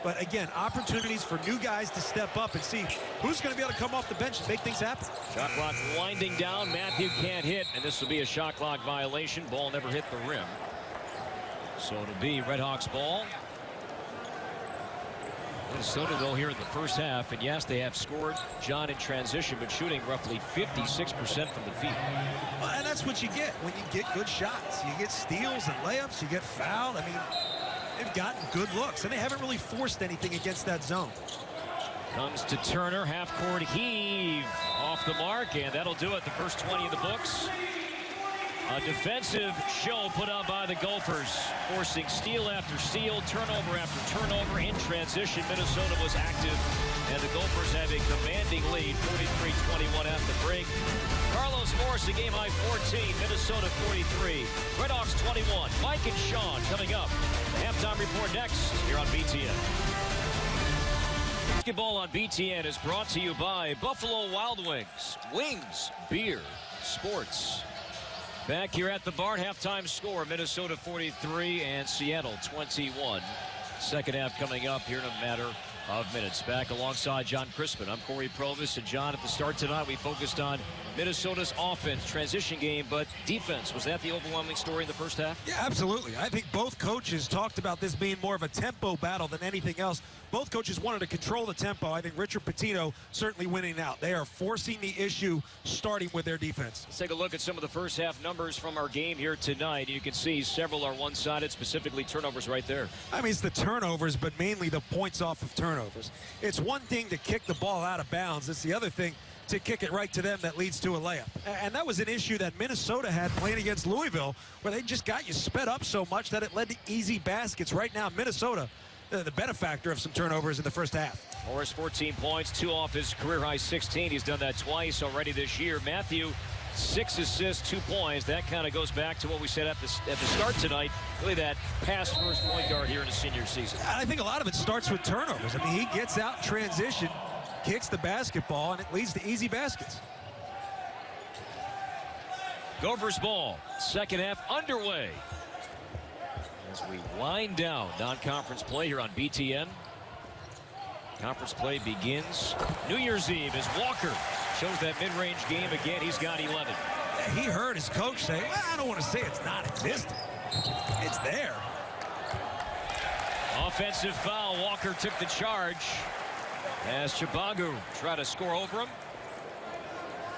But again, opportunities for new guys to step up and see who's going to be able to come off the bench and make things happen. Shot clock winding down. Matthew can't hit, and this will be a shot clock violation. Ball never hit the rim. So it'll be Redhawks ball. Minnesota, though, here in the first half, and yes, they have scored, John, in transition, but shooting roughly 56% from the field. Well, and that's what you get when you get good shots. You get steals and layups. You get fouled. I mean, they've gotten good looks, and they haven't really forced anything against that zone. Comes to Turner, half-court heave off the mark, and that'll do it. The first 20 in the books. A defensive show put on by the Gophers, forcing steal after steal, turnover after turnover. In transition, Minnesota was active, and the Gophers have a commanding lead, 43-21 at the break. Carlos Morris, a game-high 14, Minnesota 43. Redhawks 21. Mike and Sean coming up. The halftime report next here on BTN. Basketball on BTN is brought to you by Buffalo Wild Wings. Wings, beer, sports. Back here at the barn, halftime score, Minnesota 43 and Seattle 21. Second half coming up here in a matter of minutes. Back alongside John Crispin, I'm Corey Provis. And John, at the start tonight, we focused on Minnesota's offense, transition game, but defense. Was that the overwhelming story in the first half? Yeah, absolutely. I think both coaches talked about this being more of a tempo battle than anything else. Both coaches wanted to control the tempo. I think Richard Pitino certainly winning out. They are forcing the issue, starting with their defense. Let's take a look at some of the first half numbers from our game here tonight. You can see several are one-sided, specifically turnovers right there. I mean, it's the turnovers, but mainly the points off of turnovers. It's one thing to kick the ball out of bounds. It's the other thing to kick it right to them that leads to a layup. And that was an issue that Minnesota had playing against Louisville, where they just got you sped up so much that it led to easy baskets. Right now, Minnesota, the benefactor of some turnovers in the first half. Morris, 14 points, 2 off his career-high 16. He's done that twice already this year. Matthew, 6 assists, 2 points. That kind of goes back to what we said at the start tonight. Really that pass-first point guard here in the senior season. I think a lot of it starts with turnovers. I mean, he gets out transition, kicks the basketball, and it leads to easy baskets. Gophers ball, second half underway. As we wind down non-conference play here on BTN. Conference play begins New Year's Eve as Walker shows that mid-range game again. He's got 11. He heard his coach say, well, I don't want to say it's non-existent. It's there. Offensive foul. Walker took the charge as Chibagu tried to score over him.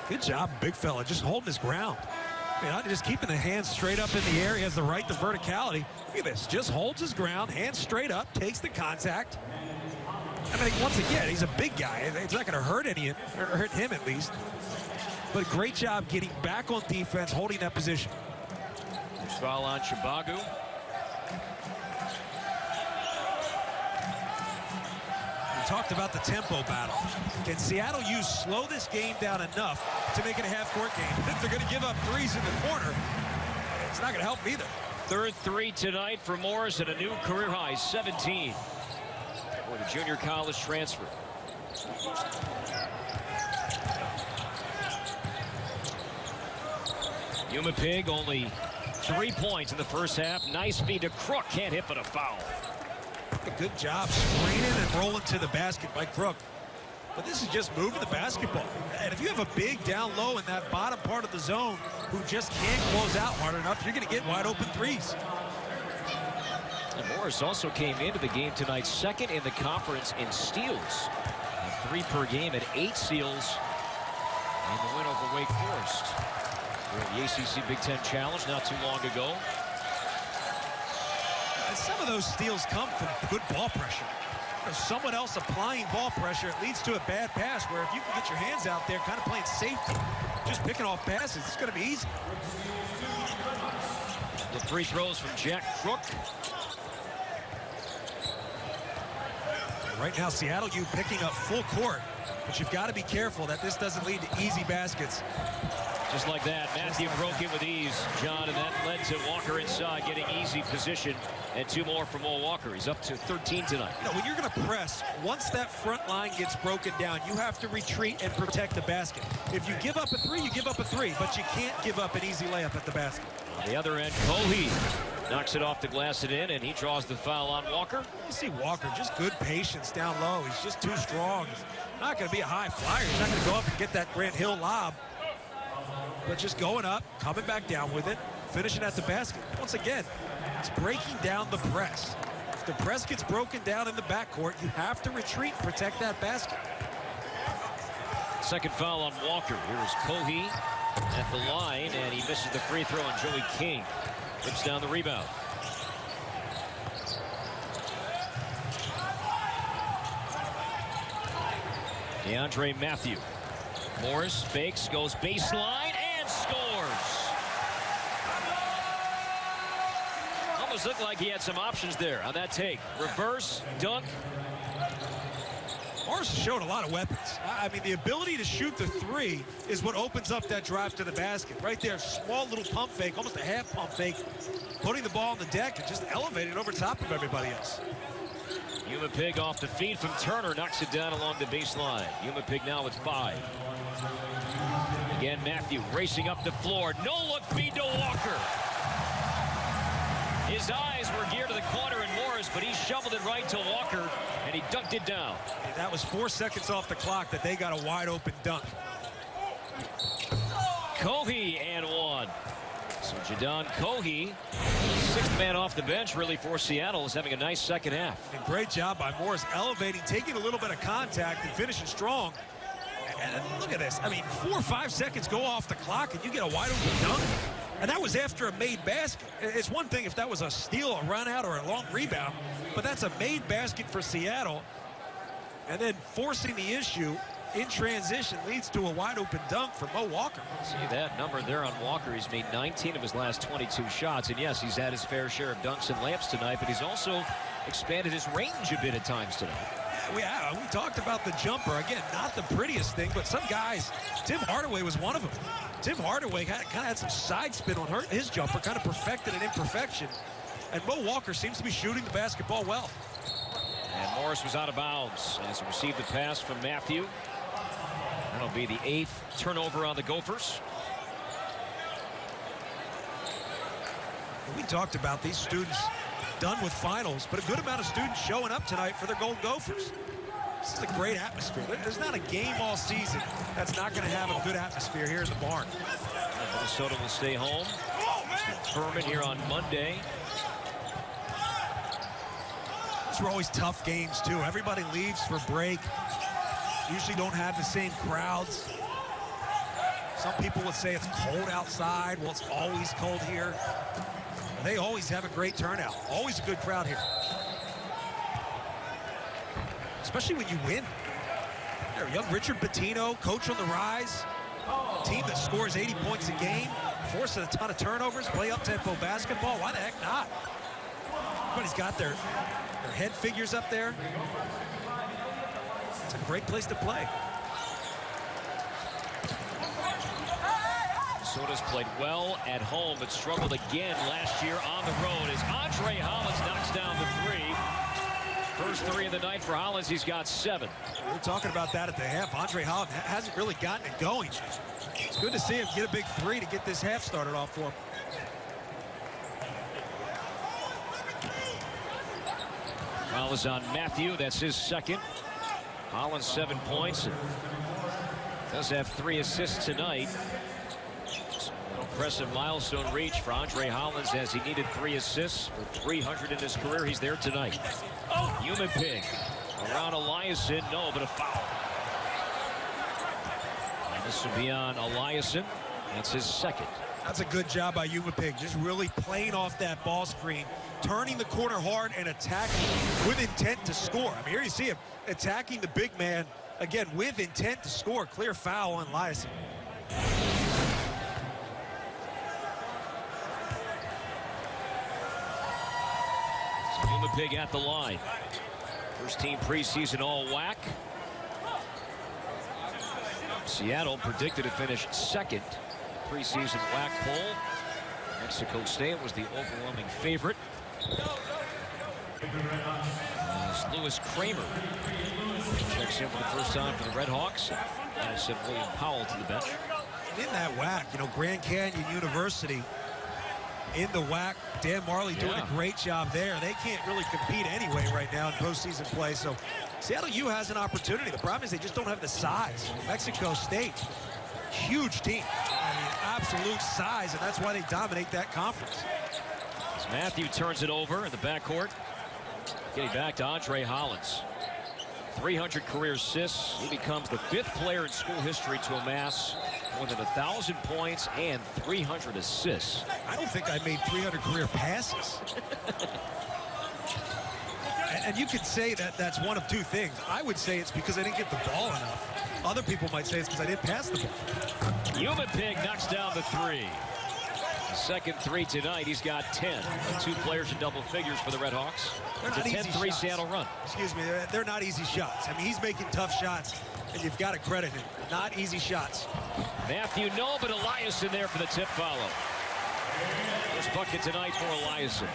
Good job, big fella, just holding his ground. I mean, just keeping the hands straight up in the air. He has the right to verticality. Look at this, just holds his ground, hands straight up, takes the contact. I mean, once again, he's a big guy. It's not going to hurt hurt him at least. But great job getting back on defense, holding that position. There's foul on Chibagu. Talked about the tempo battle. Can Seattle slow this game down enough to make it a half-court game? If they're going to give up threes in the corner, it's not going to help either. Third three tonight for Morris at a new career high, 17 for the junior college transfer. Yuma Pig only 3 points in the first half. Nice feed to Crook, can't hit but a foul. A good job screening and rolling to the basket by Crook. But this is just moving the basketball. And if you have a big down low in that bottom part of the zone who just can't close out hard enough, you're going to get wide open threes. And Morris also came into the game tonight second in the conference in steals. 3 per game at 8 steals in the win over Wake Forest. We're at the ACC Big Ten Challenge not too long ago. Some of those steals come from good ball pressure. If someone else applying ball pressure, it leads to a bad pass, where if you can get your hands out there kind of playing safety, just picking off passes, it's going to be easy. The free throws from Jack Crook. Right now, Seattle U picking up full court But you've got to be careful that this doesn't lead to easy baskets. Just like that, Matthew broke it with ease, John, and that led to Walker inside getting easy position, and 2 more for Mo Walker. He's up to 13 tonight. You know, when you're going to press, once that front line gets broken down, you have to retreat and protect the basket. If you give up a 3, you give up a 3, but you can't give up an easy layup at the basket. On the other end, Cohee knocks it off the glass and in, and he draws the foul on Walker. You see Walker, just good patience down low. He's just too strong. He's not going to be a high flyer. He's not going to go up and get that Grant Hill lob. But just going up, coming back down with it, finishing at the basket. Once again, it's breaking down the press. If the press gets broken down in the backcourt, you have to retreat and protect that basket. Second foul on Walker. Here is Cohee at the line, and he misses the free throw, and Joey King whips down the rebound. DeAndre Matthew. Morris fakes, goes baseline, and scores. Almost looked like he had some options there on that take. Reverse, dunk. Morris showed a lot of weapons. I mean, the ability to shoot the 3 is what opens up that drive to the basket. Right there, small little pump fake, almost a half pump fake, putting the ball on the deck and just elevating it over top of everybody else. Umapig off the feed from Turner, knocks it down along the baseline. Umapig now with 5. Again, Matthew racing up the floor. No look feed to Walker. His eyes were geared to the corner and Morris, but he shoveled it right to Walker, and he dunked it down. And that was 4 seconds off the clock that they got a wide open dunk. Cohee and 1. So Jadon Cohee, 6th man off the bench really for Seattle, is having a nice second half. And great job by Morris elevating, taking a little bit of contact and finishing strong. And look at this. I mean, 4 or 5 seconds go off the clock and you get a wide open dunk. And that was after a made basket. It's one thing if that was a steal, a run out, or a long rebound, but that's a made basket for Seattle. And then forcing the issue in transition leads to a wide open dunk for Mo Walker. See that number there on Walker. He's made 19 of his last 22 shots. And yes, he's had his fair share of dunks and layups tonight, but he's also expanded his range a bit at times tonight. We talked about the jumper. Again, not the prettiest thing, but some guys, Tim Hardaway was one of them. Tim Hardaway kind of had some side spin on his jumper, kind of perfected an imperfection. And Mo Walker seems to be shooting the basketball well. And Morris was out of bounds as he received the pass from Matthew. That'll be the 8th turnover on the Gophers. We talked about these students done with finals, but a good amount of students showing up tonight for their Gold Gophers. This is a great atmosphere. There's not a game all season that's not going to have a good atmosphere here in the barn. Minnesota will stay home. Furman here on Monday. These were always tough games, too. Everybody leaves for break. Usually don't have the same crowds. Some people would say it's cold outside. Well, it's always cold here. They always have a great turnout. Always a good crowd here. Especially when you win. There, young Richard Pitino, coach on the rise. A team that scores 80 points a game, forcing a ton of turnovers, play up-tempo basketball. Why the heck not? Everybody's got their head figures up there. It's a great place to play. Minnesota's played well at home, but struggled again last year on the road as Andre Hollins knocks down the 3. First 3 of the night for Hollins. He's got 7. We were talking about that at the half. Andre Hollins hasn't really gotten it going. It's good to see him get a big 3 to get this half started off for him. Foul is on Matthew. That's his 2nd. Hollins 7 points. And does have 3 assists tonight. An impressive milestone reach for Andre Hollins as he needed 3 assists for 300 in his career. He's there tonight. Umapig around Eliason. No, but a foul. And this will be on Eliason. That's his 2nd. That's a good job by Umapig, just really playing off that ball screen, turning the corner hard and attacking with intent to score. I mean, here you see him attacking the big man, again, with intent to score. Clear foul on Eliason. Umapig at the line. First team preseason all WAC. Seattle predicted to finish second preseason WAC poll. Mexico State was the overwhelming favorite. As Lewis Kramer checks in for the first time for the Redhawks. And I sent William Powell to the bench. In that WAC, you know, Grand Canyon University in the WAC. Dan Marley doing a great job there. They can't really compete anyway right now in postseason play. So Seattle U has an opportunity. The problem is they just don't have the size. Mexico State, huge team. I mean, absolute size, and that's why they dominate that conference. As Matthew turns it over in the backcourt. Getting back to Andre Hollins. 300 career assists. He becomes the 5th player in school history to amass more than 1,000 points and 300 assists. I don't think I made 300 career passes. and you could say that that's one of two things. I would say it's because I didn't get the ball enough. Other people might say it's because I didn't pass the ball. Human Pig knocks down the 3. The second 3 tonight. He's got 10. 2 players in double figures for the Redhawks. It's a 10-3 Seattle run. Excuse me, they're not easy shots. I mean, he's making tough shots, and you've got to credit him. Not easy shots. Matthew, no, but Eliason there for the tip follow. First bucket tonight for Eliason.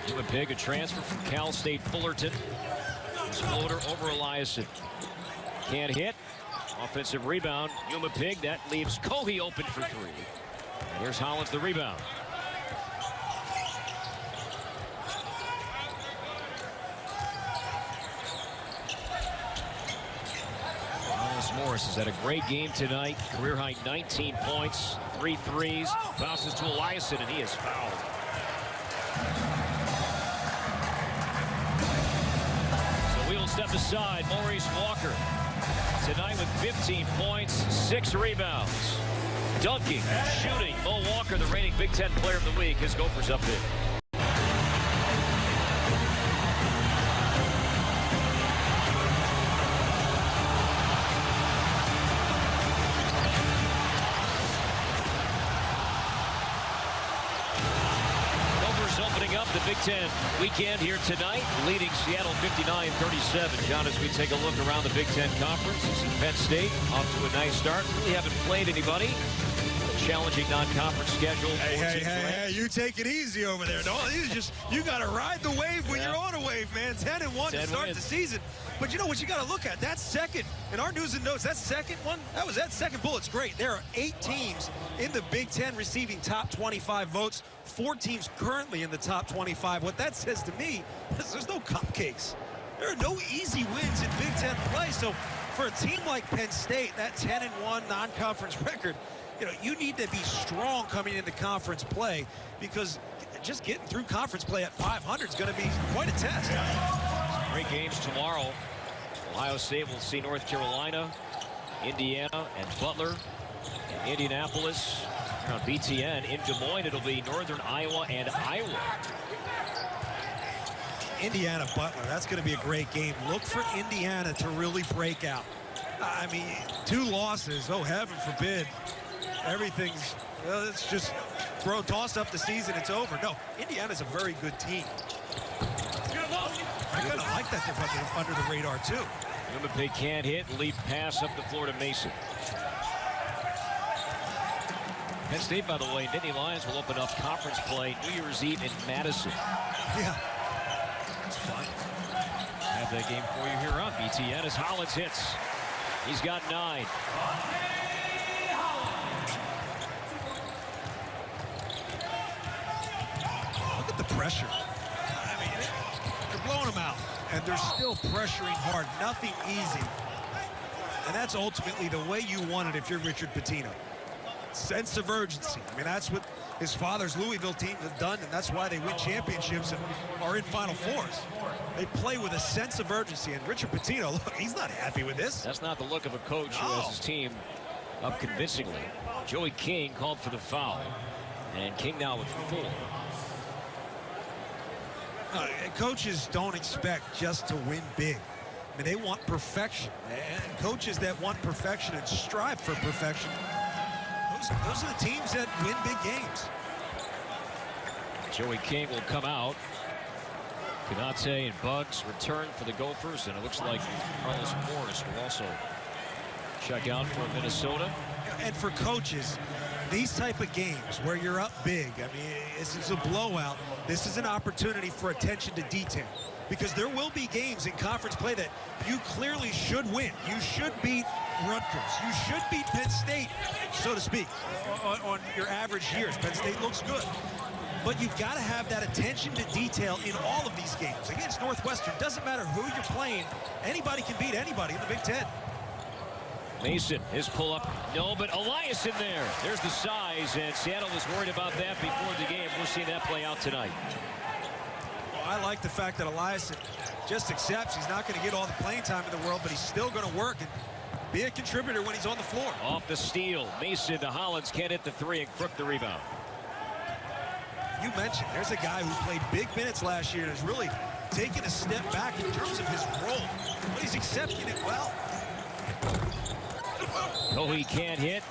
Human Pig, a transfer from Cal State Fullerton. His floater over Eliason. Can't hit. Offensive rebound. Human Pig, that leaves Cohey open for 3. And here's Hollins the rebound. Morris has had a great game tonight. Career high 19 points, 3 threes. Bounces to Eliason, and he is fouled. So we will step aside. Maurice Walker tonight with 15 points, 6 rebounds. Dunking, shooting. Mo Walker, the reigning Big Ten Player of the Week. His Gophers up big. The Big Ten weekend here tonight, leading Seattle 59-37. John, as we take a look around the Big Ten Conference, you see Penn State off to a nice start. Really haven't played anybody. A challenging non-conference schedule. Hey, you take it easy over there. No, you got to ride the wave when you're on a wave, man. 10-1 to start the season. But you know what you got to look at? That second, in our news and notes, that second one, that second bullet's great. There are 8 teams in the Big Ten receiving top 25 votes. 4 teams currently in the top 25. What that says to me is there's no cupcakes. There are no easy wins in Big Ten play. So for a team like Penn State, that 10-1 non-conference record, you know, you need to be strong coming into conference play, because just getting through conference play at 500 is going to be quite a test. Great games tomorrow. Ohio State will see North Carolina, Indiana, and Butler, and Indianapolis. On BTN in Des Moines, it'll be Northern Iowa and Iowa. Indiana Butler, that's going to be a great game. Look for Indiana to really break out. I mean, 2 losses, oh heaven forbid. Everything's, well, it's just toss up the season, it's over. No, Indiana's a very good team. I kind of like that they're under the radar too. Human Pig can't hit, lead pass up the floor to Mason. Penn State, by the way, Nittany Lions will open up conference play New Year's Eve in Madison. Yeah, that's fun. Have that game for you here on BTN as Hollins hits. He's got 9. Look at the pressure. I mean, they're blowing them out, and they're still pressuring hard. Nothing easy. And that's ultimately the way you want it if you're Richard Pitino. Sense of urgency. I mean, that's what his father's Louisville team have done, and that's why they win championships and are in Final Fours. They play with a sense of urgency, and Richard Pitino, look, he's not happy with this. That's not the look of a coach who has his team up convincingly. Joey King called for the foul, and King now with 4. Coaches don't expect just to win big. I mean, they want perfection, and coaches that want perfection and strive for perfection, those are the teams that win big games. Joey King will come out. Canate and Bugs return for the Gophers, and it looks like Carlos Morris will also check out for Minnesota. And for coaches, these type of games where you're up big, I mean, this is a blowout. This is an opportunity for attention to detail, because there will be games in conference play that you clearly should win. You should beat Rutgers. You should beat Penn State, so to speak, on your average years. Penn State looks good. But you've got to have that attention to detail in all of these games. Against Northwestern, doesn't matter who you're playing. Anybody can beat anybody in the Big Ten. Mason, his pull-up. No, but Elias in there. There's the size, and Seattle was worried about that before the game. We'll see that play out tonight. Well, I like the fact that Elias just accepts he's not going to get all the playing time in the world, but he's still going to work and be a contributor when he's on the floor. Off the steal. Mason to Hollins. Can't hit the three, and Crook the rebound. You mentioned there's a guy who played big minutes last year and has really taken a step back in terms of his role, but he's accepting it well. Oh, he can't hit,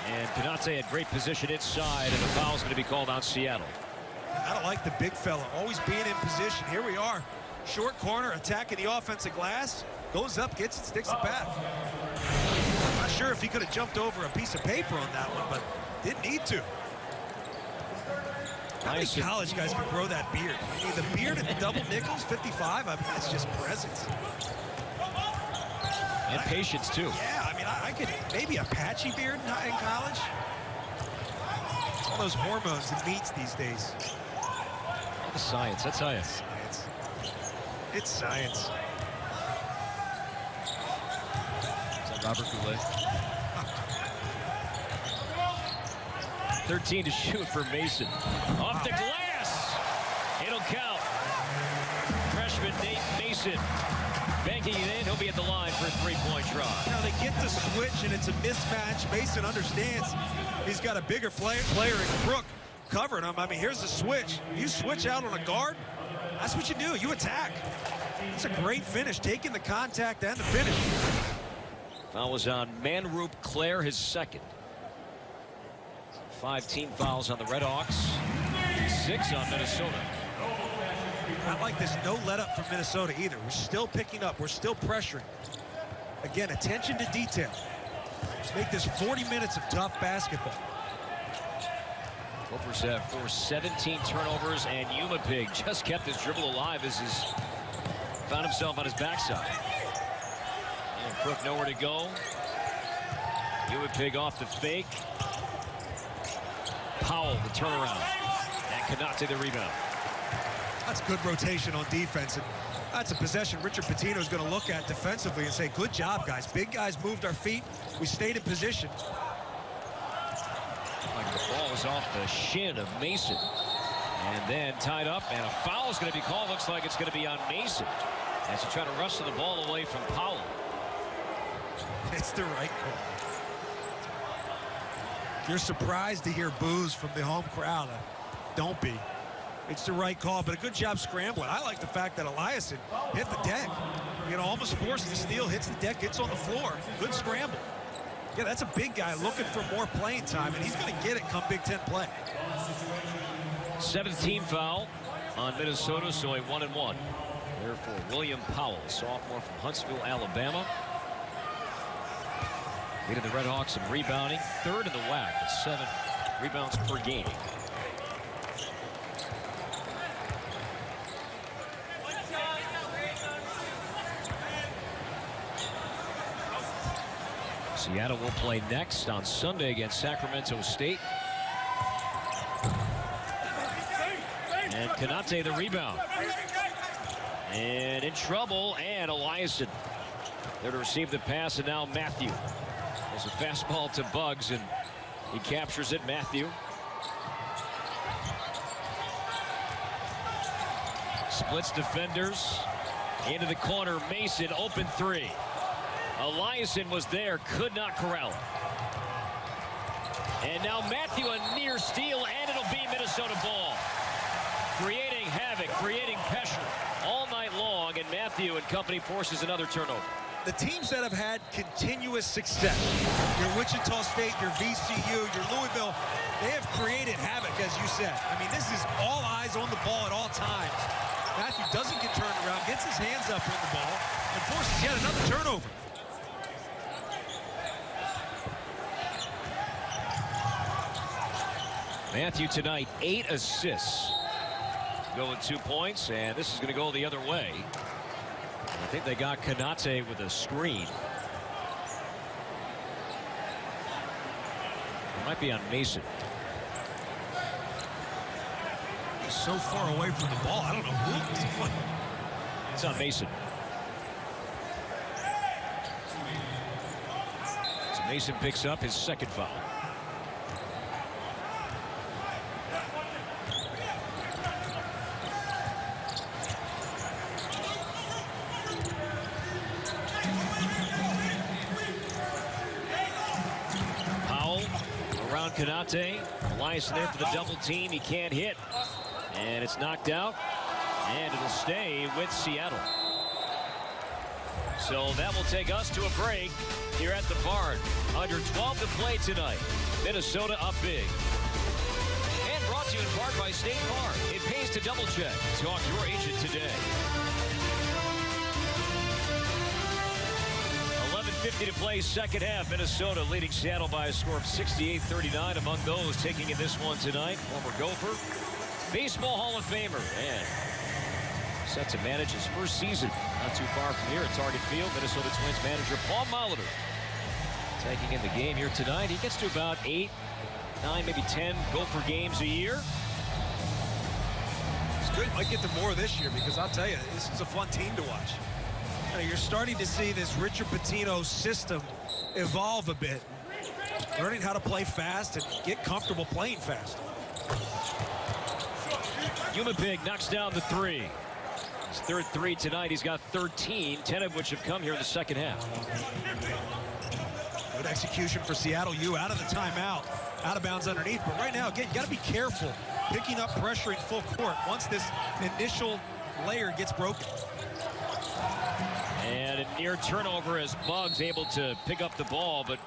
and Canate had great position inside, and the foul's going to be called on Seattle. I don't like the big fella always being in position. Here we are, short corner, attacking the offensive glass, goes up, gets it, sticks it back. I'm not sure if he could have jumped over a piece of paper on that one, but didn't need to. How many college guys can grow that beard? I mean, the beard at the double nickels, 55, I mean, it's just presence. And patience, too. Yeah, I mean, I could maybe a patchy beard in college. All those hormones and meats these days. The science, that's how you. Science. It's science. Is that Robert Goulet? 13 to shoot for Mason. Off the glass. It'll count. Freshman Nate Mason banking it in. He'll be at the line for a three-point try. Now they get the switch, and it's a mismatch. Mason understands he's got a bigger player in Crook covering him. I mean, here's the switch. You switch out on a guard, that's what you do. You attack. It's a great finish, taking the contact and the finish. Foul was on Manrup Clare, his second. 5 team fouls on the Redhawks. 6 on Minnesota. I like this no let up from Minnesota either. We're still picking up. We're still pressuring. Again, attention to detail. Let's make this 40 minutes of tough basketball. Gophers have forced 17 turnovers, and Umapig just kept his dribble alive as he's found himself on his backside. And Crook nowhere to go. Umapig off the fake. Powell the turnaround, and Canate the rebound. That's good rotation on defense, and that's a possession Richard Pitino is going to look at defensively and say, good job, guys. Big guys moved our feet. We stayed in position. Like the ball is off the shin of Mason, and then tied up, and a foul is going to be called. Looks like it's going to be on Mason as he tried to wrestle the ball away from Powell. It's the right call. You're surprised to hear boos from the home crowd. Don't be. It's the right call, but a good job scrambling. I like the fact that Eliason hit the deck. You know, almost forced the steal, hits the deck, gets on the floor. Good scramble. Yeah, that's a big guy looking for more playing time, and he's going to get it come Big Ten play. 7th team foul on Minnesota, so a 1-and-1. There for William Powell, sophomore from Huntsville, Alabama. Leading the Redhawks in rebounding, 3rd in the WAC with 7 rebounds per game. Seattle will play next on Sunday against Sacramento State. And Canate the rebound. And in trouble, and Eliason there to receive the pass, and now Matthew. There's a fastball to Bugs, and he captures it. Matthew. Splits defenders. Into the corner, Mason, open three. Eliason was there, could not corral it. And now Matthew, a near steal, and it'll be Minnesota ball. Creating havoc, creating pressure all night long, and Matthew and company forces another turnover. The teams that have had continuous success, your Wichita State, your VCU, your Louisville, they have created havoc, as you said. I mean, this is all eyes on the ball at all times. Matthew doesn't get turned around, gets his hands up on the ball, and forces yet another turnover. Matthew tonight, 8 assists. Going 2 points, and this is going to go the other way. I think they got Konate with a screen. It might be on Mason. He's so far away from the ball, I don't know who. It's on Mason. So Mason picks up his second foul. Konate, Elias there for the double team. He can't hit, and it's knocked out, and it'll stay with Seattle. So that will take us to a break here at the Barn. Under 12 to play tonight. Minnesota up big. And brought to you in part by State Farm. It pays to double check. Talk your agent today. 11:50 to play, second half. Minnesota leading Seattle by a score of 68-39. Among those taking in this one tonight, former Gopher, Baseball Hall of Famer, and set to manage his first season not too far from here at Target Field. Minnesota Twins manager Paul Molitor taking in the game here tonight. He gets to about 8, 9, maybe 10 Gopher games a year. It's good. Might get to more this year because I'll tell you, this is a fun team to watch. You're starting to see this Richard Pitino system evolve a bit. Learning how to play fast and get comfortable playing fast. Umapig knocks down the three. His third three tonight. He's got 13, 10 of which have come here in the second half. Good execution for Seattle U out of the timeout. Out of bounds underneath. But right now, again, you got to be careful picking up pressure in full court once this initial layer gets broken. And a near turnover as Buggs able to pick up the ball, but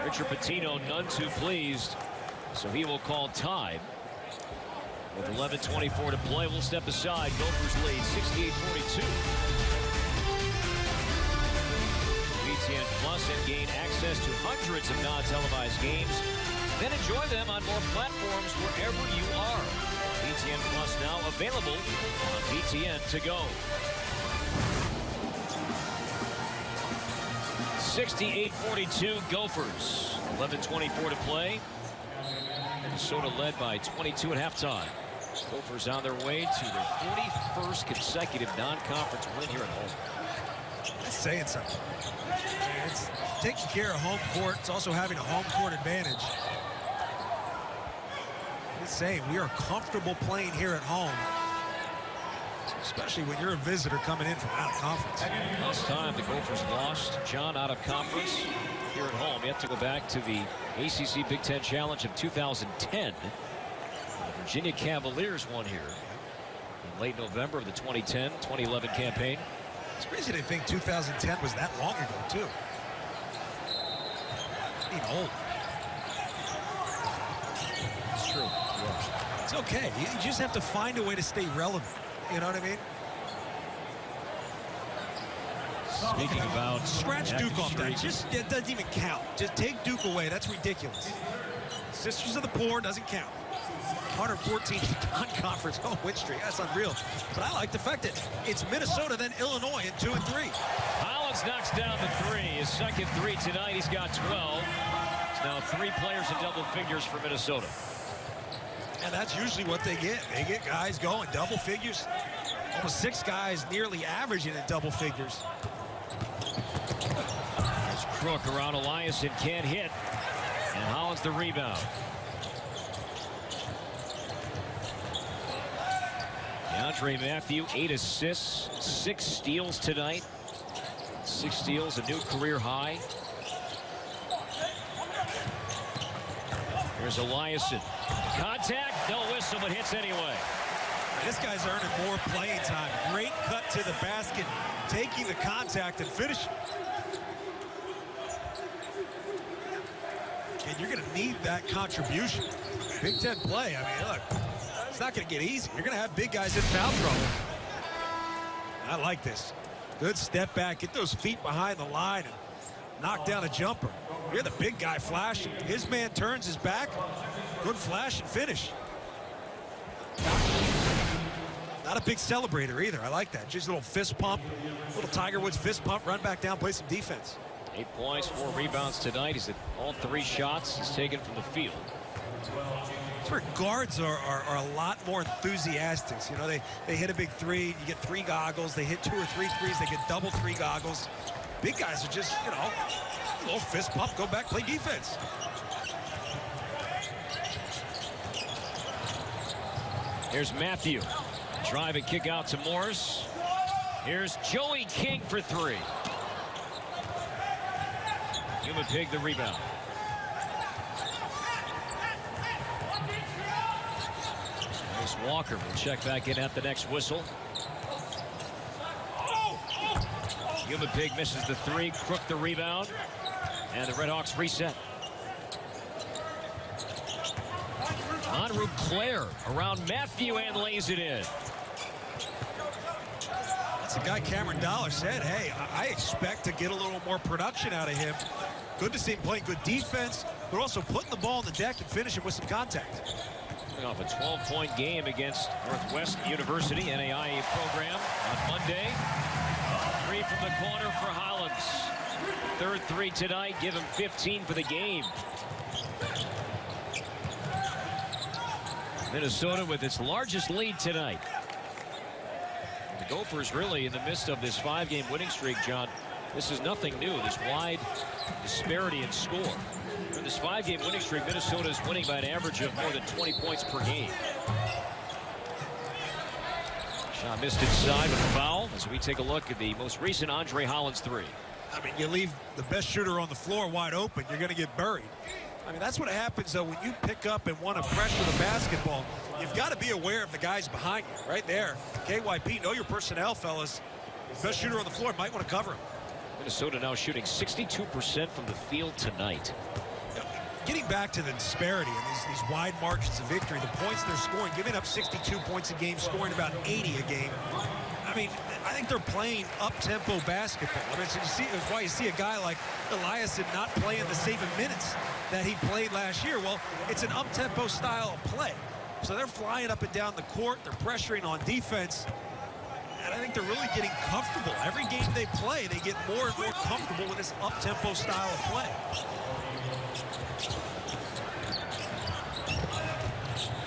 Richard Pitino none too pleased. So he will call time. With 11:24 to play, we'll step aside. Gophers lead 68-42. BTN Plus and gain access to hundreds of non-televised games. Then enjoy them on more platforms wherever you are. BTN Plus now available on BTN to go. 68-42 Gophers. 11:24 to play. Minnesota led by 22 at halftime. Gophers on their way to their 41st consecutive non-conference win here at home. That's saying something. It's taking care of home court. It's also having a home court advantage. It's saying we are comfortable playing here at home, especially when you're a visitor coming in from out of conference. Last time the Gophers lost, John, out of conference here at home. You have to go back to the ACC Big Ten Challenge of 2010. The Virginia Cavaliers won here in late November of the 2010-2011 campaign. It's crazy to think 2010 was that long ago, too. Getting old. It's true. Yeah. It's okay. You just have to find a way to stay relevant. You know what I mean? Speaking about scratch Duke off that. Just it doesn't even count. Just take Duke away. That's ridiculous. Sisters of the Poor doesn't count. 114th non-conference home win streak. That's unreal. But I like the fact that it's Minnesota, then Illinois in 2 and 3. Hollins knocks down the three. His second three tonight. He's got 12. It's now 3 players in double figures for Minnesota. And that's usually what they get. They get guys going double figures. Almost 6 guys nearly averaging in double figures. There's Crook around Elias and can't hit. And Hollins the rebound. DeAndre Matthew, 8 assists, 6 steals tonight. 6 steals, a new career high. Here's Eliason. Contact, no whistle, but hits anyway. This guy's earning more playing time. Great cut to the basket, taking the contact and finishing. And you're going to need that contribution. Big Ten play, I mean, look, it's not going to get easy. You're going to have big guys in foul trouble. I like this. Good step back. Get those feet behind the line and knock down a jumper. You're the big guy flashing. His man turns his back. Good flash and finish. Not a big celebrator either. I like that. Just a little fist pump. Little Tiger Woods fist pump. Run back down, play some defense. 8 points, 4 rebounds tonight. He's at all 3 shots he's taken from the field. That's where guards are a lot more enthusiastic. You know, they hit a big 3. You get 3 goggles. They hit 2 or 3 threes. They get double 3 goggles. Big guys are just, you know, a little fist pump. Go back, play defense. Here's Matthew. Drive and kick out to Morris. Here's Joey King for 3. Human Pig the rebound. There's Walker. Will check back in at the next whistle. Human Pig misses the 3. Crook the rebound. And the Redhawks reset. Enroute Claire around Matthew and lays it in. That's a guy Cameron Dollar said, hey, I expect to get a little more production out of him. Good to see him playing good defense, but also putting the ball on the deck and finishing with some contact. Coming off a 12-point game against Northwest University, NAIA program on Monday. 3 from the corner for Hollins. Third 3 tonight, give him 15 for the game. Minnesota with its largest lead tonight. The Gophers really in the midst of this 5-game winning streak, John. This is nothing new, this wide disparity in score. In this 5-game winning streak, Minnesota is winning by an average of more than 20 points per game. Shot missed inside with a foul as we take a look at the most recent Andre Hollins 3. I mean, you leave the best shooter on the floor wide open, you're going to get buried. I mean, that's what happens, though, when you pick up and want to pressure the basketball. You've got to be aware of the guys behind you, right there. KYP, know your personnel, fellas. The best shooter on the floor might want to cover him. Minnesota now shooting 62% from the field tonight. Getting back to the disparity and these wide margins of victory, the points they're scoring, giving up 62 points a game, scoring about 80 a game. I mean, I think they're playing up-tempo basketball. I mean, so that's why you see a guy like Eliason not playing the same minutes that he played last year. Well, it's an up-tempo style of play. So they're flying up and down the court. They're pressuring on defense. And I think they're really getting comfortable. Every game they play, they get more and more comfortable with this up-tempo style of play.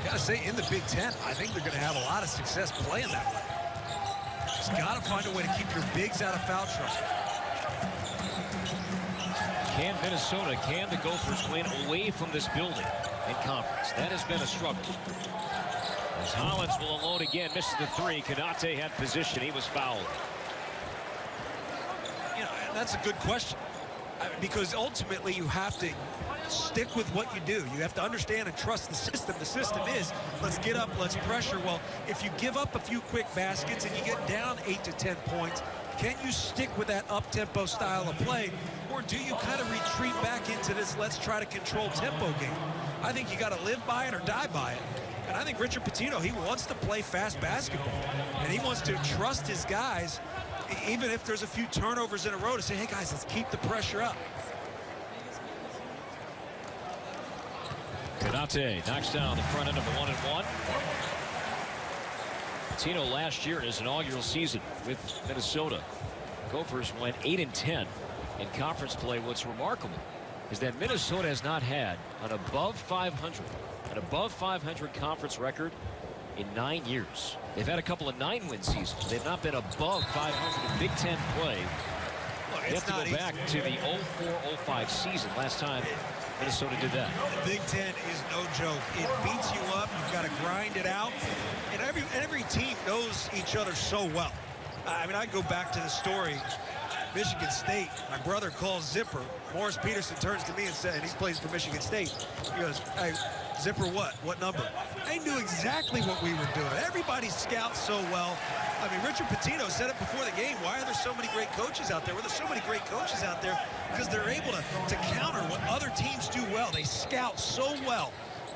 Gotta say, in the Big Ten, I think they're gonna have a lot of success playing that way. Just gotta find a way to keep your bigs out of foul trouble. Can Minnesota, can the Gophers win away from this building in conference? That has been a struggle. As Hollins will unload again, misses the 3. Konate had position. He was fouled. You know, and that's a good question. Because ultimately you have to stick with what you do. You have to understand and trust the system. The system is, let's get up, let's pressure. Well, if you give up a few quick baskets and you get down 8 to 10 points, can you stick with that up-tempo style of play? Or do you kind of retreat back into this let's try to control tempo game? I think you got to live by it or die by it. And I think Richard Pitino, he wants to play fast basketball. And he wants to trust his guys, even if there's a few turnovers in a row, to say, hey, guys, let's keep the pressure up. Konate knocks down the front end of the 1-and-1. Pitino last year in his inaugural season with Minnesota. Gophers went 8-10 in conference play. What's remarkable is that Minnesota has not had an above 500 conference record in 9 years. They've had a couple of 9-win seasons. They've not been above 500 in Big Ten play. You have to go back to the 04-05 season. Last time Minnesota did that. The Big Ten is no joke. It beats you up. You've got to grind it out. And every team knows each other so well. I mean, I go back to the story. Michigan State, my brother calls Zipper. Morris Peterson turns to me and says, and he plays for Michigan State. He goes, hey, Zipper what? What number? I knew exactly what we were doing. Everybody scouts so well. I mean, Richard Pitino said it before the game. Why are there so many great coaches out there? Well, there's so many great coaches out there because they're able to counter what other teams do well. They scout so well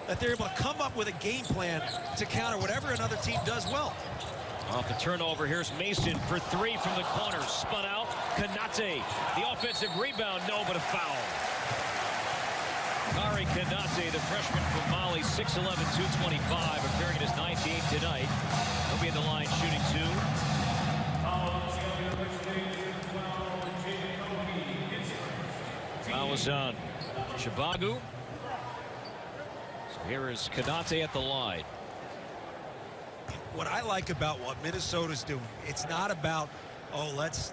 that they're able to come up with a game plan to counter whatever another team does well. Off the turnover, here's Mason for three from the corner. Spun out, Konate. The offensive rebound, no, but a foul. Ari Konate, the freshman from Mali, 6'11", 225, appearing in his 9th game tonight. He'll be in the line shooting two. Foul was on Chibagu. So here is Konate at the line. What I like about what Minnesota's doing, it's not about, oh, let's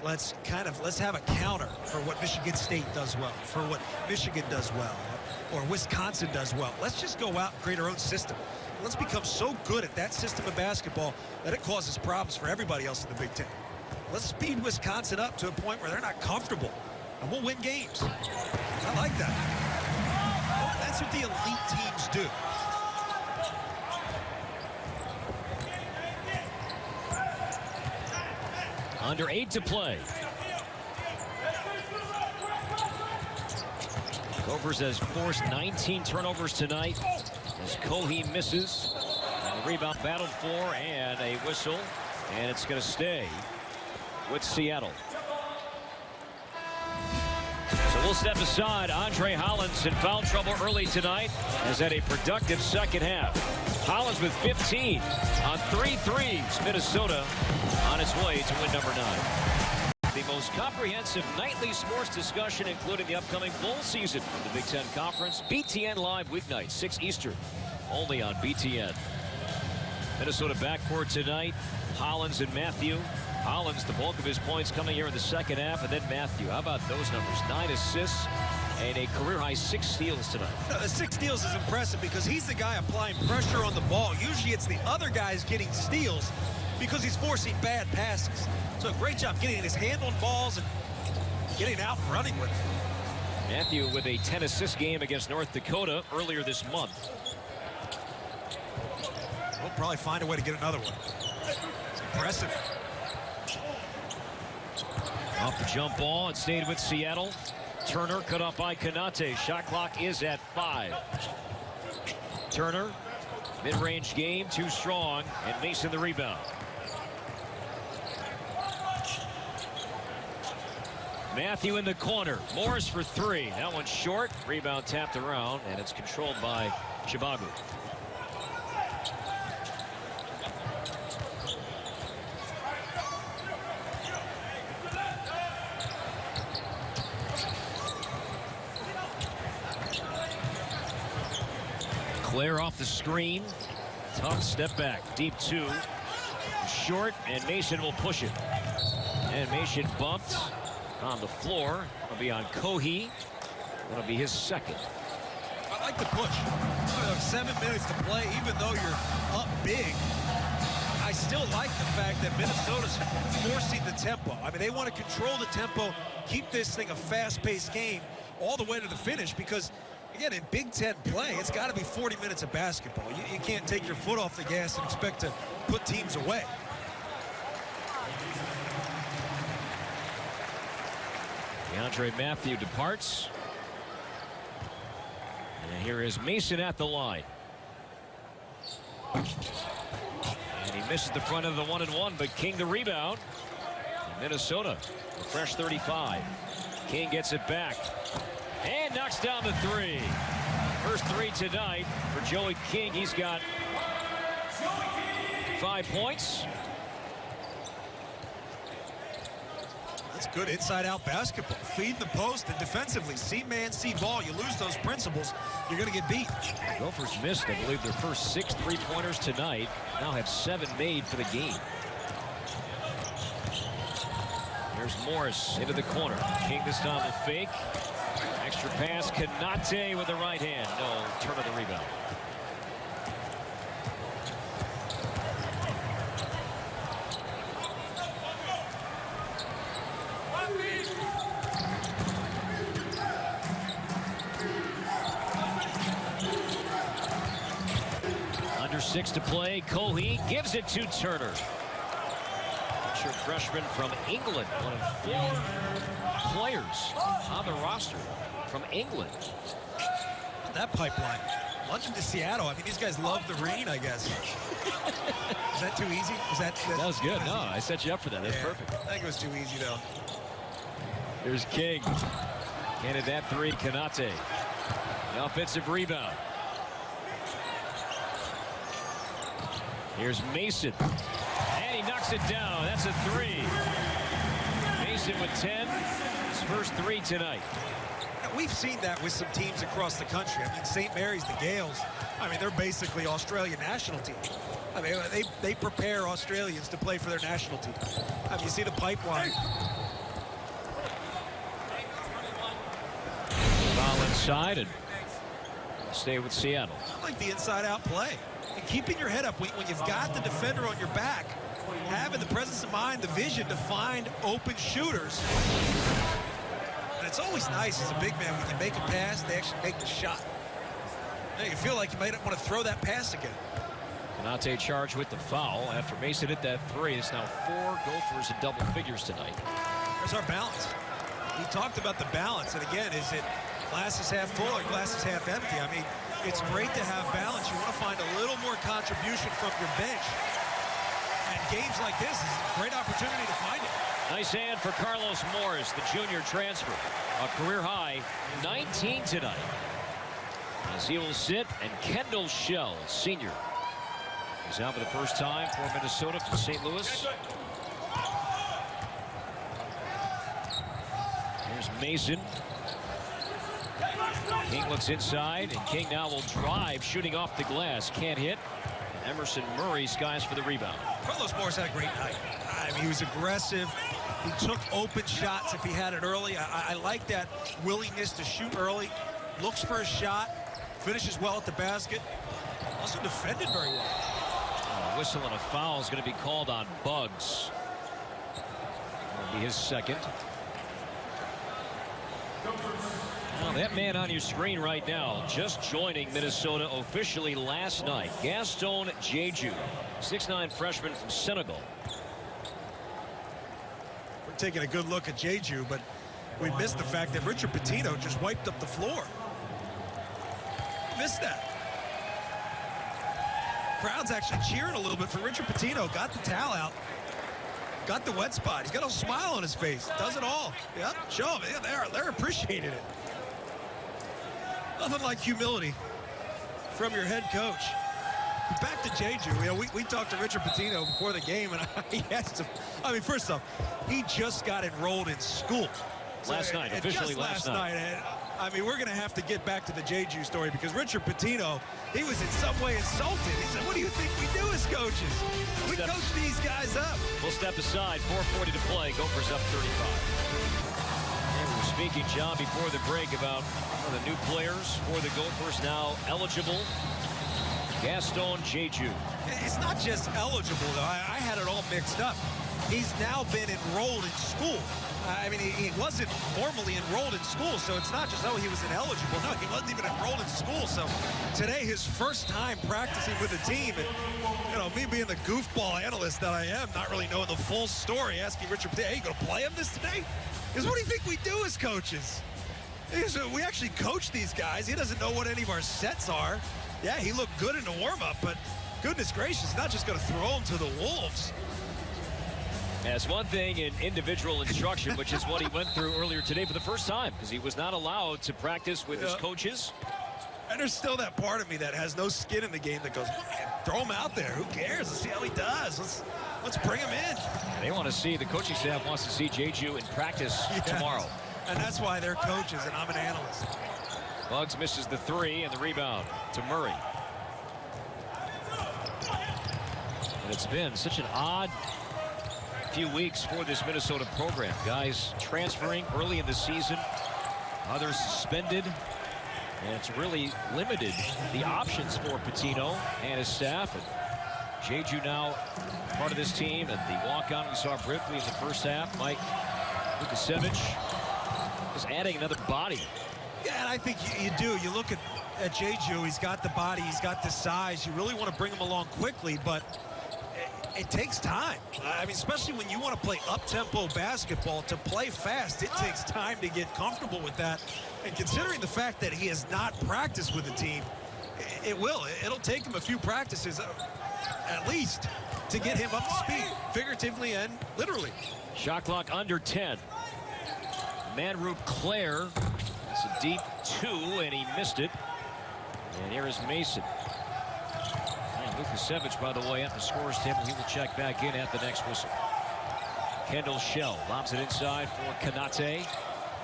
have a counter for what Michigan State does well, for what Michigan does well, or Wisconsin does well. Let's just go out and create our own system. Let's become so good at that system of basketball that it causes problems for everybody else in the Big Ten. Let's speed Wisconsin up to a point where they're not comfortable, and we'll win games. I like that. That's what the elite teams do. Under 8 to play. Gophers has forced 19 turnovers tonight as Cohee misses. And the rebound battled for, and a whistle, and it's going to stay with Seattle. So we'll step aside. Andre Hollins in foul trouble early tonight has had a productive second half. Hollins with 15 on 3 threes. Minnesota on its way to win number 9. The most comprehensive nightly sports discussion, including the upcoming bowl season of the Big Ten Conference. BTN Live weeknight, 6 Eastern, only on BTN. Minnesota backcourt tonight. Hollins and Matthew. Hollins, the bulk of his points coming here in the second half, and then Matthew. How about those numbers? 9 assists and a career-high 6 steals tonight. The 6 steals is impressive because he's the guy applying pressure on the ball. Usually it's the other guys getting steals because he's forcing bad passes. So great job getting his hand on balls and getting out and running with it. Matthew with a 10-assist game against North Dakota earlier this month. We'll probably find a way to get another one. It's impressive. Off the jump ball, it stayed with Seattle. Turner cut off by Konate. Shot clock is at 5. Turner, mid-range game, too strong, and Mason the rebound. Matthew in the corner. Morris for 3. That one's short. Rebound tapped around, and it's controlled by Chibagu. Claire off the screen. Tough step back. Deep 2. Short, and Mason will push it. And Mason bumped on the floor. It'll be on Cohee. That'll be his second. I like the push. 7 minutes to play, even though you're up big. I still like the fact that Minnesota's forcing the tempo. I mean, they want to control the tempo, keep this thing a fast-paced game all the way to the finish because, again, in Big Ten play, it's got to be 40 minutes of basketball. You can't take your foot off the gas and expect to put teams away. DeAndre Matthew departs. And here is Mason at the line. And he misses the front of the 1-and-1, but King the rebound. And Minnesota, a fresh 35. King gets it back. And knocks down the 3. First 3 tonight for Joey King. He's got 5 points. That's good inside-out basketball. Feed the post and defensively. See man, see ball. You lose those principles, you're going to get beat. Gophers missed, I believe, their first 6 3-pointers tonight. Now have 7 made for the game. Here's Morris into the corner. King this time will fake. Extra pass. Konate with the right hand. No, Turner the rebound. Under 6 to play. Cohee gives it to Turner. Future freshman from England. One of 4 players on the roster from England. That pipeline. London to Seattle. I mean, these guys love the rain, I guess. Is that too easy? That was good. No, I set you up for that. That's perfect. I think it was too easy, though. Here's King. Handed that three, Konate. The offensive rebound. Here's Mason. And he knocks it down. That's a three. Mason with 10. His first three tonight. We've seen that with some teams across the country. I mean, St. Mary's, the Gales, I mean, they're basically Australian national team. I mean, they prepare Australians to play for their national team. I mean, you see the pipeline. Foul inside and stay with Seattle. I like the inside-out play. And keeping your head up when you've got the defender on your back, having the presence of mind, the vision to find open shooters. And it's always nice as a big man when you make a pass, they actually make the shot. Now you feel like you might want to throw that pass again. Konate charged with the foul after Mason hit that three. It's now 4 Gophers in double figures tonight. There's our balance. We talked about the balance, and again, is it glass is half full or glass is half empty? I mean, it's great to have balance. You want to find a little more contribution from your bench. And games like this is a great opportunity to find it. Nice hand for Carlos Morris, the junior transfer. A career high 19 tonight. As he will sit, and Kendall Shell, senior, is out for the first time for Minnesota from St. Louis. Here's Mason. King looks inside, and King now will drive, shooting off the glass. Can't hit. And Emerson Murray skies for the rebound. Carlos Morris had a great night. I mean, he was aggressive. He took open shots if he had it early. I like that willingness to shoot early. Looks for a shot. Finishes well at the basket. Also defended very well. A whistle and a foul is going to be called on Buggs. That'll be his second. Well, that man on your screen right now just joining Minnesota officially last night. Gaston Jeju, 6'9" freshman from Senegal. We're taking a good look at Jeju, but we missed the fact that Richard Pitino just wiped up the floor. Missed that. Crowd's actually cheering a little bit for Richard Pitino. Got the towel out. Got the wet spot. He's got a smile on his face. Does it all. Yep. Show them. Yeah, they're appreciating it. Nothing like humility from your head coach. Back to Jeju. You know, we talked to Richard Pitino before the game, and he asked him. I mean, first off, he just got enrolled in school. Last night, officially last night. And, I mean, we're going to have to get back to the Jeju story because Richard Pitino, he was in some way insulted. He said, what do you think we do as coaches? We coach these guys up. We'll step aside. 4:40 to play. Gophers up 35. And we're speaking, John, before the break about the new players for the Gophers now eligible. Gaston Jeju. It's not just eligible, though. I had it all mixed up. He's now been enrolled in school. I mean, he wasn't formally enrolled in school, so it's not just, oh, he was ineligible. No, he wasn't even enrolled in school. So today, his first time practicing with the team. And, you know, me being the goofball analyst that I am, not really knowing the full story, asking Richard, hey, you going to play him this today? Because what do you think we do as coaches? We actually coach these guys. He doesn't know what any of our sets are. Yeah, he looked good in the warm-up, but goodness gracious, not just going to throw him to the wolves. That's one thing in individual instruction, which is what he went through earlier today for the first time, because he was not allowed to practice with his coaches. And there's still that part of me that has no skin in the game that goes, man, throw him out there. Who cares? Let's see how he does. Let's bring him in. They want to see, the coaching staff wants to see Jeju in practice tomorrow. And that's why they're coaches, and I'm an analyst. Buggs misses the three, and the rebound to Murray. And it's been such an odd few weeks for this Minnesota program. Guys transferring early in the season, others suspended, and it's really limited the options for Pitino and his staff. And Jeju now part of this team, and the walk-on we saw briefly in the first half. Mike Lukasevich is adding another body. Yeah, and I think you do. You look at Jeju, he's got the body, he's got the size. You really want to bring him along quickly, but it takes time. I mean, especially when you want to play up-tempo basketball, to play fast, it takes time to get comfortable with that. And considering the fact that he has not practiced with the team, It will. It'll take him a few practices, at least, to get him up to speed, figuratively and literally. Shot clock under 10. Manrup Claire. It's a deep 2, and he missed it. And here is Mason. And Lukasevich, by the way, at the scores table. He will check back in at the next whistle. Kendall Shell lobs it inside for Konate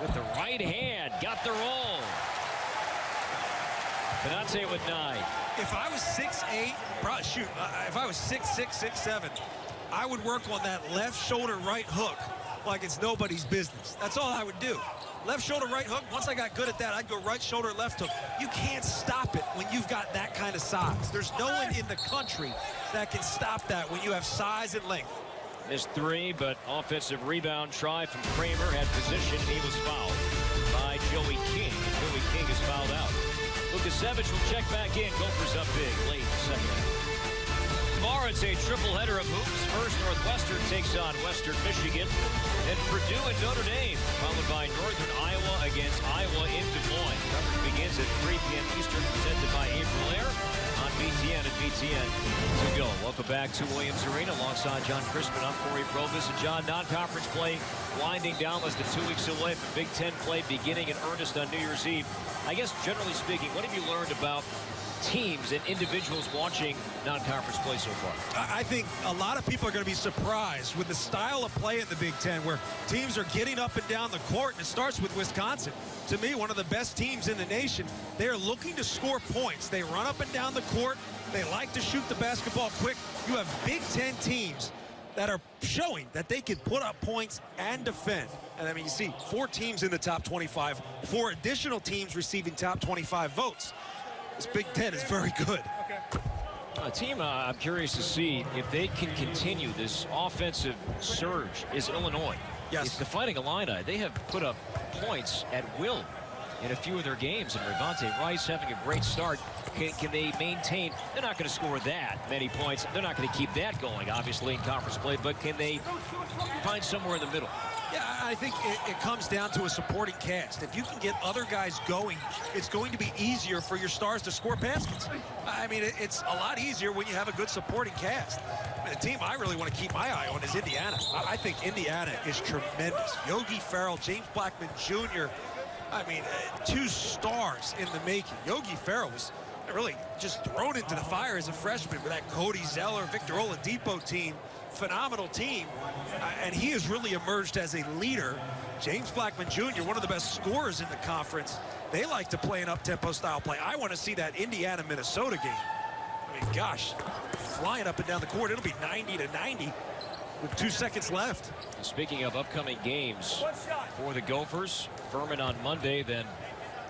with the right hand. Got the roll. Konate with 9. If I was 6'8", if I was 6'6", 6'7", I would work on that left shoulder right hook like it's nobody's business. That's all I would do. Left shoulder right hook. Once I got good at that, I'd go right shoulder left hook. You can't stop it when you've got that kind of size. There's no one in the country that can stop that when you have size and length. Missed 3, but offensive rebound try from Kramer. Had position. He was fouled by Joey King. Joey King is fouled out. Lukasevich will check back in. Gophers up big late in the second half. Tomorrow it's a triple header of hoops. First, Northwestern takes on Western Michigan. Then Purdue and Notre Dame, followed by Northern Iowa against Iowa in Des Moines. Coverage begins at 3 p.m. Eastern, presented by April Air on BTN and BTN to go. Welcome back to Williams Arena alongside John Crispin. I'm Corey Probus. And John, non-conference play winding down less than 2 weeks away from Big Ten play beginning in earnest on New Year's Eve. I guess, generally speaking, what have you learned about teams and individuals watching non-conference play so far? I think a lot of people are going to be surprised with the style of play in the Big Ten, where teams are getting up and down the court, and it starts with Wisconsin. To me, one of the best teams in the nation. They are looking to score points. They run up and down the court. They like to shoot the basketball quick. You have Big Ten teams that are showing that they can put up points and defend. And I mean, you see 4 teams in the top 25, 4 additional teams receiving top 25 votes. This Big Ten is very good. A team I'm curious to see if they can continue this offensive surge is Illinois. Yes. It's the Fighting Illini. They have put up points at will in a few of their games, and Revante Rice having a great start. Can they maintain? They're not going to score that many points. They're not going to keep that going, obviously, in conference play, but can they find somewhere in the middle? Yeah, I think it comes down to a supporting cast. If you can get other guys going, it's going to be easier for your stars to score baskets. I mean, it's a lot easier when you have a good supporting cast. I mean, the team I really want to keep my eye on is Indiana. I think Indiana is tremendous. Yogi Ferrell, James Blackman Jr., I mean, 2 stars in the making. Yogi Ferrell was really just thrown into the fire as a freshman with that Cody Zeller, Victor Oladipo team. Phenomenal team, and he has really emerged as a leader. James Blackman Jr., one of the best scorers in the conference. They like to play an up-tempo style play. I want to see that Indiana-Minnesota game. I mean, gosh, flying up and down the court. It'll be 90-90 with 2 seconds left. Speaking of upcoming games for the Gophers, Furman on Monday, then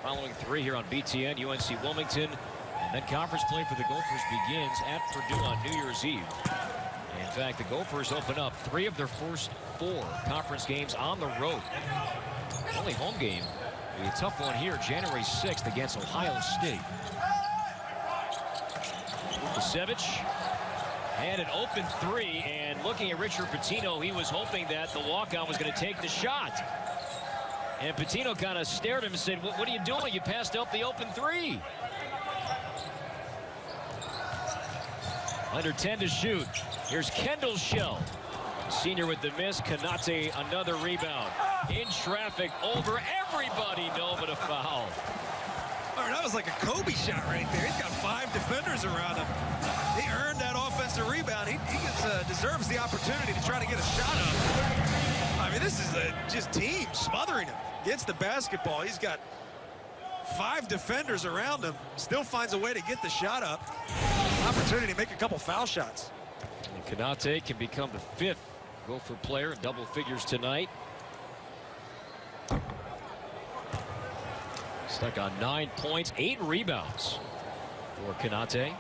following 3 here on BTN, UNC Wilmington, and then conference play for the Gophers begins at Purdue on New Year's Eve. In fact, the Gophers open up 3 of their first 4 conference games on the road. Only home game will be a tough one here, January 6th against Ohio State. Lukasevich had an open 3, and looking at Richard Pitino, he was hoping that the walkout was going to take the shot. And Pitino kind of stared at him and said, what are you doing? You passed up the open 3. Under 10 to shoot. Here's Kendall Shell. Senior with the miss. Konate, another rebound. In traffic over everybody. No, but a foul. All right, that was like a Kobe shot right there. He's got 5 defenders around him. He earned that offensive rebound. He deserves the opportunity to try to get a shot up. I mean, this is just team smothering him. Gets the basketball. He's got 5 defenders around him. Still finds a way to get the shot up. Opportunity to make a couple foul shots. And Konate can become the 5th Gopher player in double figures tonight. Stuck on 9 points, 8 rebounds for Konate.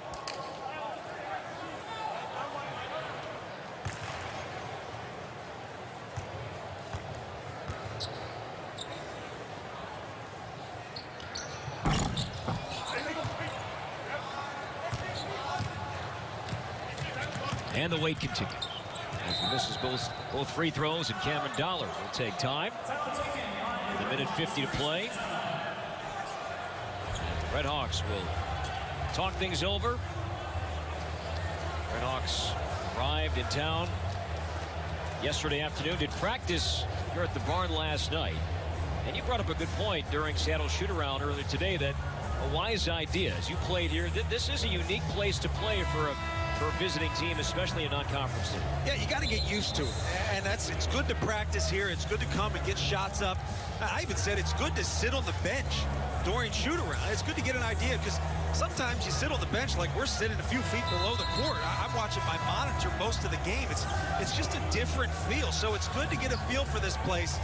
And the wait continues. As he misses both free throws, and Cameron Dollar will take time. With 1:50 to play. And the Redhawks will talk things over. Redhawks arrived in town yesterday afternoon, did practice here at the barn last night. And you brought up a good point during Seattle shoot-around earlier today, that a wise idea, as you played here, this is a unique place to play for a visiting team, especially a non-conference team. Yeah, you got to get used to it, and it's good to practice here. It's good to come and get shots up. I even said it's good to sit on the bench during shoot-around. It's good to get an idea, because sometimes you sit on the bench like we're sitting a few feet below the court. I'm watching my monitor most of the game. It's just a different feel, so it's good to get a feel for this place.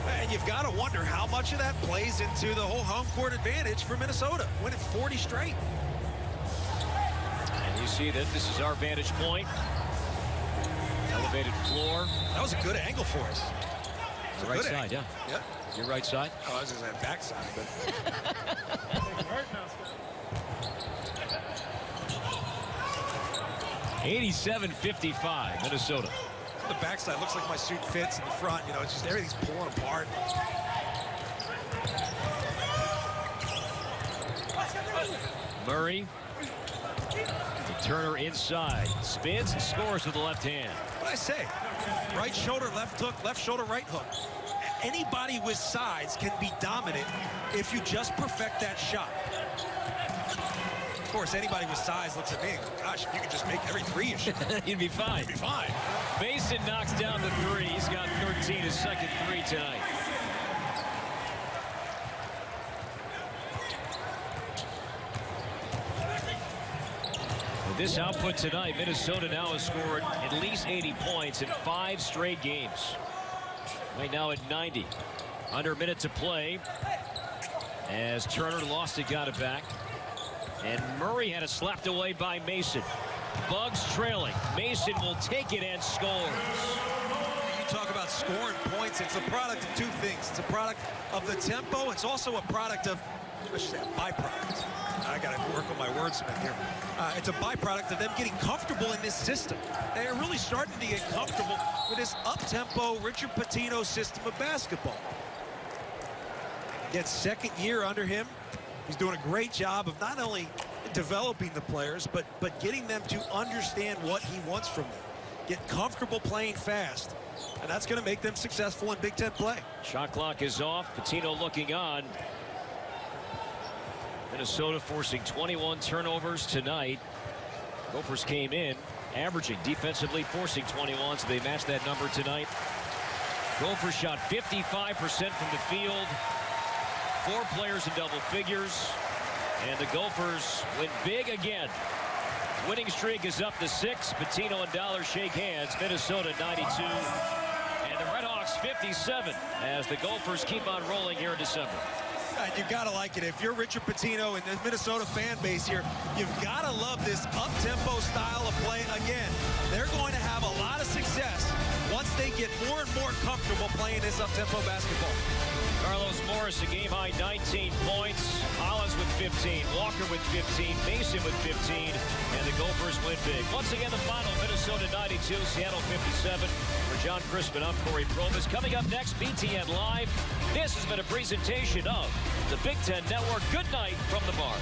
And you've got to wonder how much of that plays into the whole home court advantage for Minnesota, winning 40 straight. And you see that this is our vantage point. Elevated floor. That was a good angle for us. The right side, angle. yeah. Your right side? Oh, I was just at backside, but... 87-55, Minnesota. The backside looks like my suit fits in the front. You know, it's just everything's pulling apart. Murray. To Turner inside. Spins and scores with the left hand. What I say? Right shoulder, left hook, left shoulder, right hook. Anybody with size can be dominant if you just perfect that shot. Of course, anybody with size looks at me and goes, gosh, if you could just make every three you shoot. You'd be fine. You'd be fine. Mason knocks down the three. He's got 13, his second three tonight. With this output tonight, Minnesota now has scored at least 80 points in 5 straight games. Right now at 90. Under a minute to play, as Turner lost it, got it back. And Murray had it slapped away by Mason. Bugs trailing. Mason will take it and scores. You talk about scoring points. It's a product of two things. It's a product of the tempo. It's also a product of, let's say, a byproduct. I got to work on my wordsmith here. It's a byproduct of them getting comfortable in this system. They're really starting to get comfortable with this up-tempo Richard Pitino system of basketball. Again, second year under him. He's doing a great job of not only developing the players, but getting them to understand what he wants from them. Get comfortable playing fast. And that's going to make them successful in Big Ten play. Shot clock is off. Pitino looking on. Minnesota forcing 21 turnovers tonight. Gophers came in averaging defensively, forcing 21, so they matched that number tonight. Gophers shot 55% from the field. 4 players in double figures. And the Gophers win big again. Winning streak is up to 6. Pitino and Dollar shake hands. Minnesota 92. And the Redhawks 57 as the Gophers keep on rolling here in December. You got to like it. If you're Richard Pitino and the Minnesota fan base here, you've got to love this up-tempo style of play. Again, they're going to have a lot of success once they get more and more comfortable playing this up-tempo basketball. Carlos Morris, a game-high 19 points. Hollins with 15. Walker with 15. Mason with 15. And the Gophers win big. Once again, the final, Minnesota 92, Seattle 57. For John Crispin, I'm Corey Probus. Coming up next, BTN Live. This has been a presentation of the Big Ten Network. Good night from the barn.